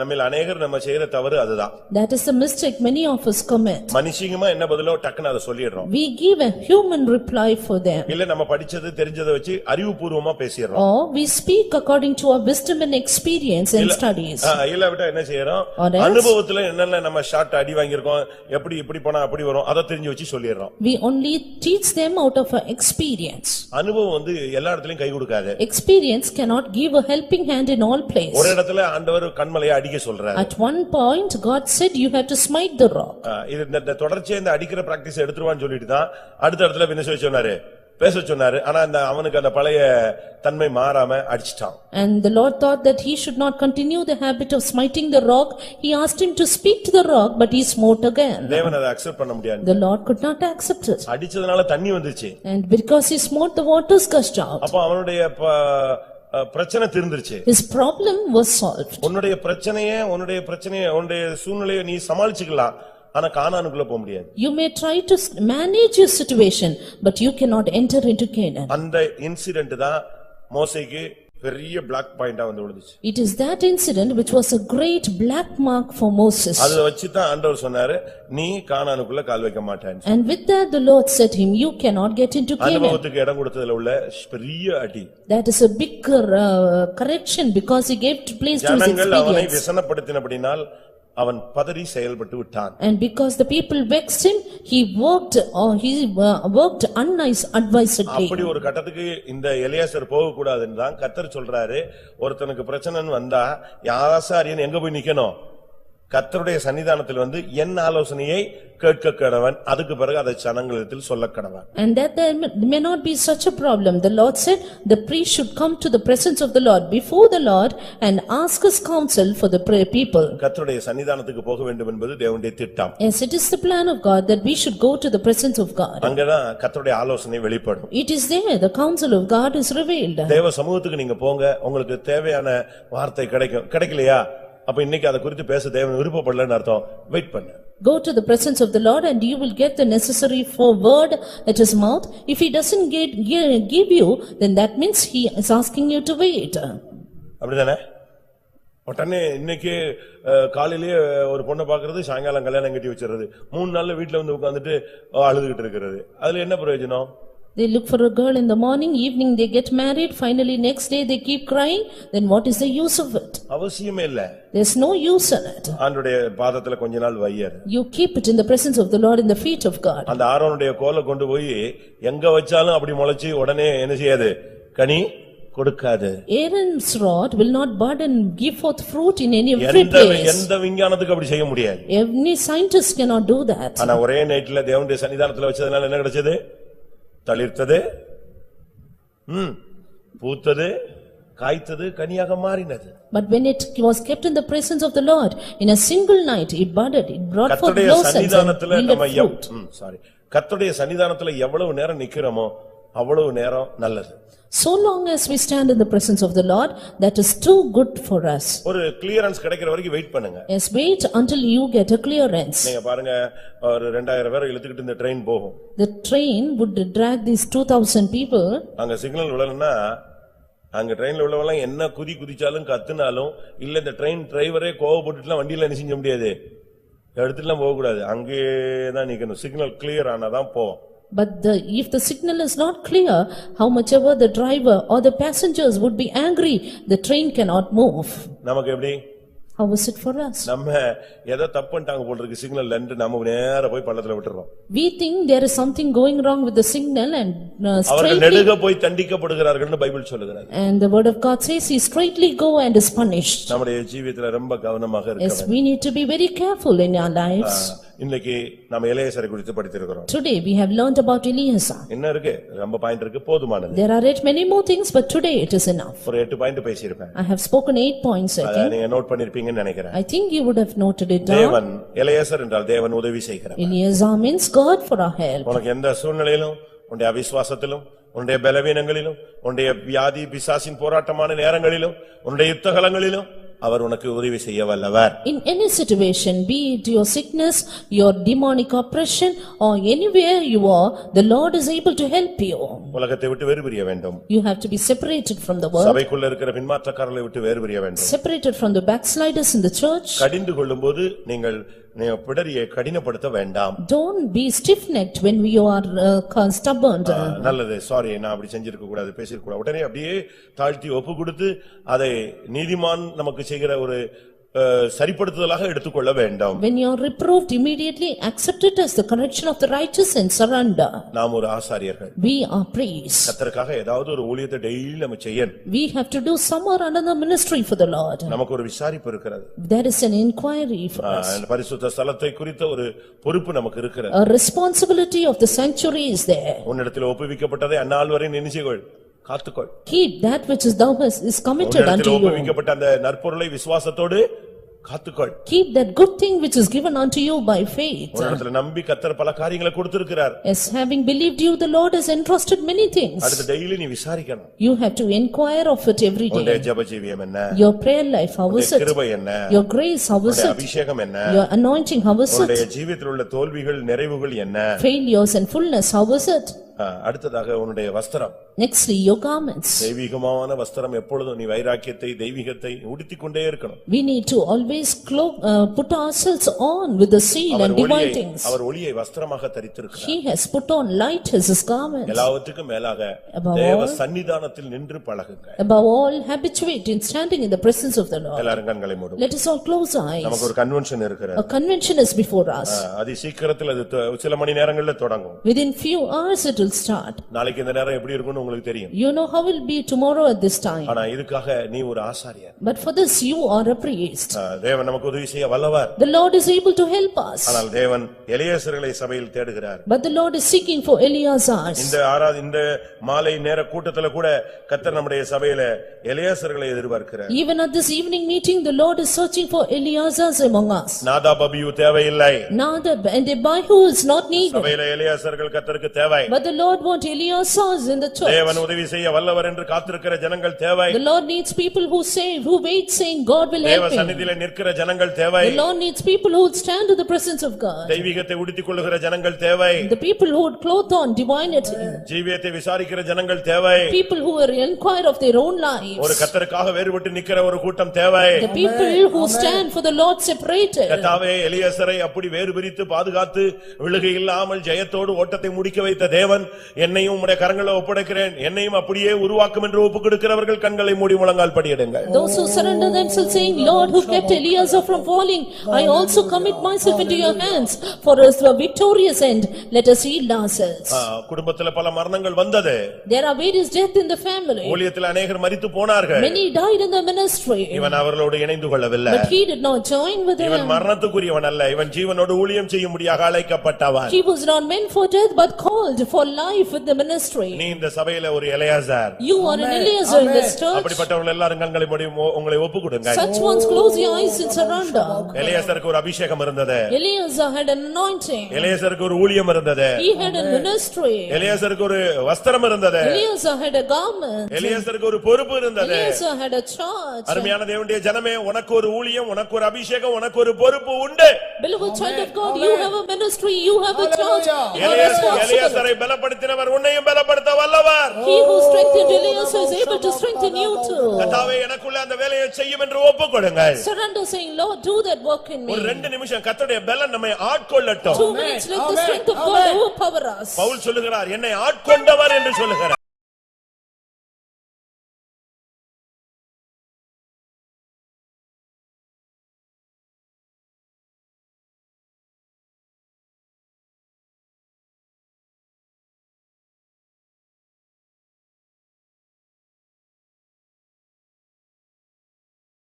நம்மில் அநேகர் நம்ம செய்யற தவறு அதுதான். That is the mistake many of us commit. மனுஷீகமா என்ன பதிலோ டக்குன்னு அதை சொல்லிடுறோம். We give a human reply for them. இல்ல நம்ம படிச்சது தெரிஞ்சதை வச்சு அறிவுபூர்வமா பேசிடுறோம். Or we speak according to our wisdom and experience and studies. இல்லாவிட்டா என்ன செய்யறோம்? அனுபவத்துல என்னென்ன நம்ம ஷார்ட் அடி வாங்கியிருக்கோம், எப்படி இப்படி போனா அப்படி வரும், அதை தெரிஞ்சு வச்சு சொல்லிடுறோம். We only teach them out of our experience. அனுபவம் வந்து எல்லா இடத்துலயும் கை கொடுக்காது. Experience cannot give a helping hand in all places. ஒரு இடத்துல ஆண்டவர் கண்மலையை அடிக்க சொல்றாரு. At one point God said you have to smite the rock. இது இந்த தொடர்ச்சியா இந்த அடிக்கிற பிராக்டிஸ் எடுத்துருவான்னு சொல்லிட்டு தான் அடுத்த இடத்துல என்ன சொல்லி சொன்னாரு? பேச சொன்னாரு. ஆனா அவனுக்கு அந்த பழைய தன்மை மாறாம அடிச்சிட்டான். And the Lord thought that he should not continue the habit of smiting the rock. He asked him to speak to the rock, but he smote again. தேவன் அதை அக்செப்ட் பண்ண முடியாது. The Lord could not accept it. அடிச்சதனால தண்ணி வந்துச்சு. And because he smote, the waters gushed out. அப்ப அவனுடைய பிரச்சனை தீர்ந்துருச்சு. His problem was solved. உன்னுடைய பிரச்சனையை உன்னுடைய சூழ்நிலையை நீ சமாளிச்சுக்கலாம், ஆனா கானானுக்குள்ள போக முடியாது. You may try to manage your situation, but you cannot enter into Canaan. அந்த இன்சிடென்ட் தான் மோசேக்கு பெரிய பிளாக் பாயிண்டா வந்து விழுந்துச்சு. It is that incident which was a great black mark for Moses. அதை வச்சு தான் ஆண்டவர் சொன்னாரு, நீ கானானுக்குள்ள கால் வைக்க மாட்டான்னு. And with that the Lord said him, you cannot get into Canaan. அனுபவத்துக்கு இடம் கொடுத்ததுல உள்ள பெரிய அடி. That is a big correction because he gave place to his ஜனங்கள் அவனை experience. விசனப்படுத்தினபடினால் அவன் பதறி செயல்பட்டு விட்டான். And because the people vexed him, he worked unadvisedly. அப்படி ஒரு கட்டத்துக்கு இந்த எலியாசர் போக கூடாதுன்னு தான் கர்த்தர் சொல்றாரு. ஒருத்தனுக்கு பிரச்சனைன்னு வந்தா ஆசாரியன் எங்க போய் நிக்கணும்? கர்த்தருடைய சன்னிதானத்தில் வந்து என் ஆலோசனையை கேட்க கடவன், அதுக்கு பிறகு அதை ஜனங்களிடத்தில் சொல்ல கடவன். And that there may not be such a problem. The Lord said the priest should come to the presence of the Lord before the Lord and ask his counsel for the people. கர்த்தருடைய சன்னிதானத்துக்கு போக வேண்டும் என்பது தேவனுடைய திட்டம். Yes, it is the plan of God that we should go to the presence of God. அங்கதான் கர்த்தருடைய ஆலோசனை வெளிப்படும். It is there the counsel of God is revealed. தேவ சமூகத்துக்கு நீங்க போங்க, உங்களுக்கு தேவையான வார்த்தை கிடைக்கும். கிடைக்கலையா? அப்ப இன்னைக்கு அதை குறித்து பேச தேவன் விருப்பப்படலன்னு அர்த்தம். வெயிட் பண்ணு. Go to the presence of the Lord and you will get the necessary word at his mouth. If he doesn't give you, then that means he is asking you to wait. அப்படிதானே? உடனே இன்னைக்கு காலையிலேயே ஒரு பொண்ணை பாக்குறது, சாயங்காலம் கல்யாணம் கட்டி வச்சிருது, 3 நாள்ல வீட்டுல வந்து உட்கார்ந்துட்டு அழுதுகிட்டு இருக்கிறது. அதுல என்ன பிரயோஜனம்? They look for a girl in the morning, evening they get married, finally next day they keep crying, then what is the use of it? அவசியமே இல்ல. There's no use in it. ஆண்டவருடைய பாதத்துல கொஞ்ச நாள் wire. You keep it in the presence of the Lord in the feet of God. அந்த ஆரோனுடைய கோலை கொண்டு போய் எங்க வச்சாலும் அப்படி முளைச்சு உடனே என்ன செய்யாது? கனி கொடுக்காது. Aaron's rod will not bud and give forth fruit in any place. எந்த விஞ்ஞானத்துக்கு அப்படி செய்ய முடியாது. Any scientist cannot do that. ஆனா ஒரே நைட்ல தேவனுடைய சன்னிதானத்துல வச்சதனால என்ன கிடைச்சது? தளிர்த்தது, பூத்தது, காய்த்தது கனியாக மாறினது. But when it was kept in the presence of the Lord, in a single night, it budded, it brought forth கர்த்தருடைய blossoms and சன்னிதானத்துல yielded நம்ம fruit. கர்த்தருடைய சன்னிதானத்துல எவ்வளவு நேரம் நிக்கிறோமோ அவ்வளவு நேரம் நல்லது. So long as we stand in the presence of the Lord, that is too good for us. ஒரு clearance கிடைக்கிற வரைக்கும் வெயிட் பண்ணுங்க. Yes, wait until you get a clearance. நீங்க பாருங்க, ஒரு 2000 பேரை இழுத்துக்கிட்டு இந்த ட்ரெயின் போகும். The train would drag these 2000 people. அங்க சிக்னல் விழலன்னா அங்க ட்ரெயின்ல உள்ளவங்க என்ன குதிச்சாலும் கத்துனாலும் இல்ல, இந்த ட்ரெயின் டிரைவரே கோவப்பட்டுட்டுலாம் வண்டியில என்ன செய்ய முடியாது, எடுத்துட்டுலாம் போக கூடாது, அங்கேதான் நிக்கணும். சிக்னல் கிளியர் ஆனாதான் போவோம். But if the signal is not clear, how much ever the driver or the passengers would be angry, the train cannot move. நமக்கு எப்படி? How is it for us? நம்ம ஏதோ தப்பு பண்ணிட்டாங்க போல இருக்கு சிக்னல் லெண்ட், நம்ம நேரா போய் பள்ளத்துல விட்டுறோம். We think there is something going wrong with the signal and அவர்கள் நெடுக போய் தண்டிக்கப்படுகிறார்கள்னு பைபிள் சொல்லுகிறது. And the word of God says he straightly go and is punished. நம்முடைய ஜீவிதத்துல ரொம்ப கவனமாக இருக்க Yes, வேண்டும். we need to be very careful in our lives. இன்னைக்கு நாம எலியாசரை குறித்து படித்திருக்கிறோம். Today we have learned about Eliezer. என்ன இருக்கு? ரொம்ப பாயிண்ட் இருக்கு, போதுமானது. There are yet many more things, but today it is enough. ஒரு 8 பாயிண்ட் பேசியிருப்பேன். I have spoken 8 points, I அத think. நீங்க நோட் பண்ணிருப்பீங்கன்னு நினைக்கிறேன். I think you would have noted it down. தேவன், எலியாசர் என்றால் தேவன் உதவி செய்கிறார். Eliezer means God for our help. உனக்கு எந்த சூழ்நிலையிலும், உன்னுடைய அவிசுவாசத்திலும், உன்னுடைய பலவீனங்களிலும், உன்னுடைய வியாதி பிசாசின் போராட்டமான நேரங்களிலும், உன்னுடைய யுத்தகலங்களிலும் அவர் உனக்கு உதவி செய்ய வல்லவர். In any situation, be it your sickness, your demonic oppression, or anywhere you are, the Lord is able to help you. உலகத்தை விட்டு வேறு பிரிய வேண்டும். You have to be separated from the world, சபைக்குள்ள இருக்கிற பின்மாற்றக்காரர்களை விட்டு வேறு பிரிய வேண்டும். separated from the backsliders in the church. கடிந்து கொள்ளும்போது நீங்கள் பிடரியை கடினப்படுத்த வேண்டாம். Don't be stiff-necked when you are stubborn. நல்லது, சாரி, நான் அப்படி செஞ்சிருக்க கூடாது, பேசிருக்க கூடாது. உடனே அப்படியே தாழ்த்தி ஒப்பு கொடுத்து அதை நீதிமான் நமக்கு செய்கிற ஒரு சரிப்படுத்துதலாக எடுத்துக்கொள்ள வேண்டும். When you are reproved, immediately accept it as the correction of the righteous and surrender. நாம் ஒரு ஆசாரியர்கள். We are priests. கர்த்தருக்காக ஏதாவது ஒரு ஊழியத்தை டெய்லி நம்ம செய்யணும். We have to do some or another ministry for the Lord. நமக்கு ஒரு விசாரிப்பு இருக்கிறது. There is an inquiry for us. பரிசுத்த ஸ்தலத்தை குறித்த ஒரு பொறுப்பு நமக்கு இருக்கிறது. A responsibility of the sanctuary is there. உன்னிடத்தில் ஒப்புவிக்கப்பட்டதை அந்நாள் வரை நினைச்சுக்கொள், காத்துக்கொள். Keep that which is thou is committed unto you. ஒப்புவிக்கப்பட்ட அந்த நற்பொருளை விசுவாசத்தோடு காத்துக்கொள். Keep that good thing which is given unto you by faith. உன்னிடத்தில் நம்பி கர்த்தர் பல காரியங்களை கொடுத்திருக்கிறார். As having believed you, the Lord has entrusted many things. அடுத்து டெய்லி நீ விசாரிக்கணும். You have to inquire of it every உன்னுடைய day. ஜெப ஜீவியம் என்ன? Your prayer life, how is it? கிருபை என்ன? Your grace, how is உன்னுடைய it? அபிஷேகம் என்ன? Your anointing, how is உன்னுடைய it? ஜீவியத்தில் உள்ள தோல்விகள் நிறைவுகள் என்ன? Failures and fullness, how is it? அடுத்ததாக உன்னுடைய வஸ்திரம். Nextly, your garments. தெய்வீகமான வஸ்திரம் எப்பொழுதும் நீ வைராக்கியத்தை தெய்வீகத்தை உடுத்திக்கொண்டே இருக்கணும். We need to always put ourselves on with the seal and divine things. அவர் ஒளியை வஸ்திரமாக தரித்திருக்கிறார். He has put on light as his garment. எல்லாவற்றுக்கும் மேலாக Above தேவ all- சன்னிதானத்தில் நின்று பழகுங்க. Above all, habituate in standing in the presence of the Lord. எல்லாரும் கண்களை மூடுங்க. Let us all close our eyes. நமக்கு ஒரு கன்வென்ஷன் இருக்கிறது. A convention is before us. அதி சீக்கிரத்தில் அது சில மணி நேரங்கள்ல தொடங்கும். Within few hours it will start. நாளைக்கு இந்த நேரம் எப்படி இருக்கும்னு உங்களுக்கு தெரியும். You know how it will be tomorrow at this time. ஆனா இதுக்காக நீ ஒரு ஆசாரியர். But for this you are a priest. தேவன் நமக்கு உதவி செய்ய வல்லவர். The Lord is able to help us. ஆனால் தேவன் எலியாசர்களை சபையில் தேடுகிறார். But the Lord is seeking for Eleazars. இந்த மாலை நேர கூட்டத்துல கூட கர்த்தர் நம்முடைய சபையில எலியாசர்களை எதிர்பார்க்கிறார். Even at this evening meeting, the Lord is searching for Eleazars among us. Nadab Abihu தேவையில்லை. Nadab and Abihu is not needed. சபையில எலியாசர்கள் கர்த்தருக்கு தேவை. But the Lord wants Eleazars in the church. தேவன் உதவி செய்ய வல்லவர் என்று காத்திருக்கிற ஜனங்கள் தேவை. The Lord needs people who save, who wait saying God will தேவ help him. சந்நிதியிலே நிற்கிற ஜனங்கள் தேவை. The Lord needs people who would stand in the presence of God. தெய்வீகத்தை உடுத்திக் கொள்ளுகிற ஜனங்கள் தேவை. The people who would clothe on divinity. ஜீவியத்தை விசாரிக்கிற ஜனங்கள் தேவை. People who will inquire of their own lives. ஒரு கர்த்தருக்காக வேறுபட்டு நிக்கிற ஒரு கூட்டம் தேவை. The people who stand for the Lord separated. கர்த்தாவே எலியாசரை அப்படி வேறு பிரித்து பாதுகாத்து விழுகை இல்லாமல் ஜெயத்தோடு ஓட்டத்தை முடிக்க வைத்த தேவன் என்னையும் உம்முடைய கரங்களில் ஒப்படைக்கிறேன், என்னையும் அப்படியே உருவாக்கும் என்று ஒப்புக்கொடுக்கிறவர்கள் கண்களை மூடி முழங்கால் படியிடுங்கள். Those who surrender themselves saying, Lord, who kept Eliezer from falling, I also commit myself into your hands for a victorious end. Let us heal ourselves. குடும்பத்தில் பல மரணங்கள் வந்தது. There are various deaths in the family. ஊழியத்தில் அநேகர் மரித்து போனார்கள். Many died in the ministry. இவன் அவர்களோடு இணைந்து கொள்ளவில்லை. But he did not join with இவன் them. மரணத்துக்குரியவன் அல்ல, இவன் ஜீவனோடு ஊழியம் செய்யும்படியாக அழைக்கப்பட்டவன். He was not meant for death but called for life with the ministry. நீ இந்த சபையில ஒரு Eleazar. You are an Eliezer in this church. அப்படிப்பட்டவர்கள் எல்லாரும் கண்களை மூடி உங்களை ஒப்புக்கொடுங்க. Such ones close your eyes and surrender. எலெயாசாருக்கு ஒரு அபிஷேகம் இருந்தது. Eliezer had an anointing. எலெயாசாருக்கு ஒரு ஊழியம் இருந்தது. He had a ministry. எலெயாசாருக்கு ஒரு வஸ்திரம் இருந்தது. Eliezer had a garment. எலெயாசாருக்கு ஒரு பொறுப்பு இருந்தது. Eliezer had a charge. அருமையான தேவனுடைய ஜனமே, உனக்கு ஒரு ஊழியம், உனக்கு ஒரு அபிஷேகம், உனக்கு ஒரு பொறுப்பு உண்டு. Beloved child of God, you have a ministry, you have a charge, you are responsible. எலெயாசாரை பலப்படுத்தினவர் உன்னையும் பலப்படுத்த வல்லவர். He who strengthened Eliezer is able to strengthen you too. கர்த்தாவே, எனக்குள்ள அந்த வேலையை செய்யும் என்று ஒப்புக்கொடுங்க. Surrender, saying, Lord, do that work in me. ஒரு 2 நிமிஷம் கர்த்தருடைய பலன் நம்மை ஆட்கொள்ளட்டும். 2 minutes, let the strength of God overpower us. Pavul சொல்லுகிறார், என்னை ஆட்கொண்டவர் என்று சொல்லுகிறார்.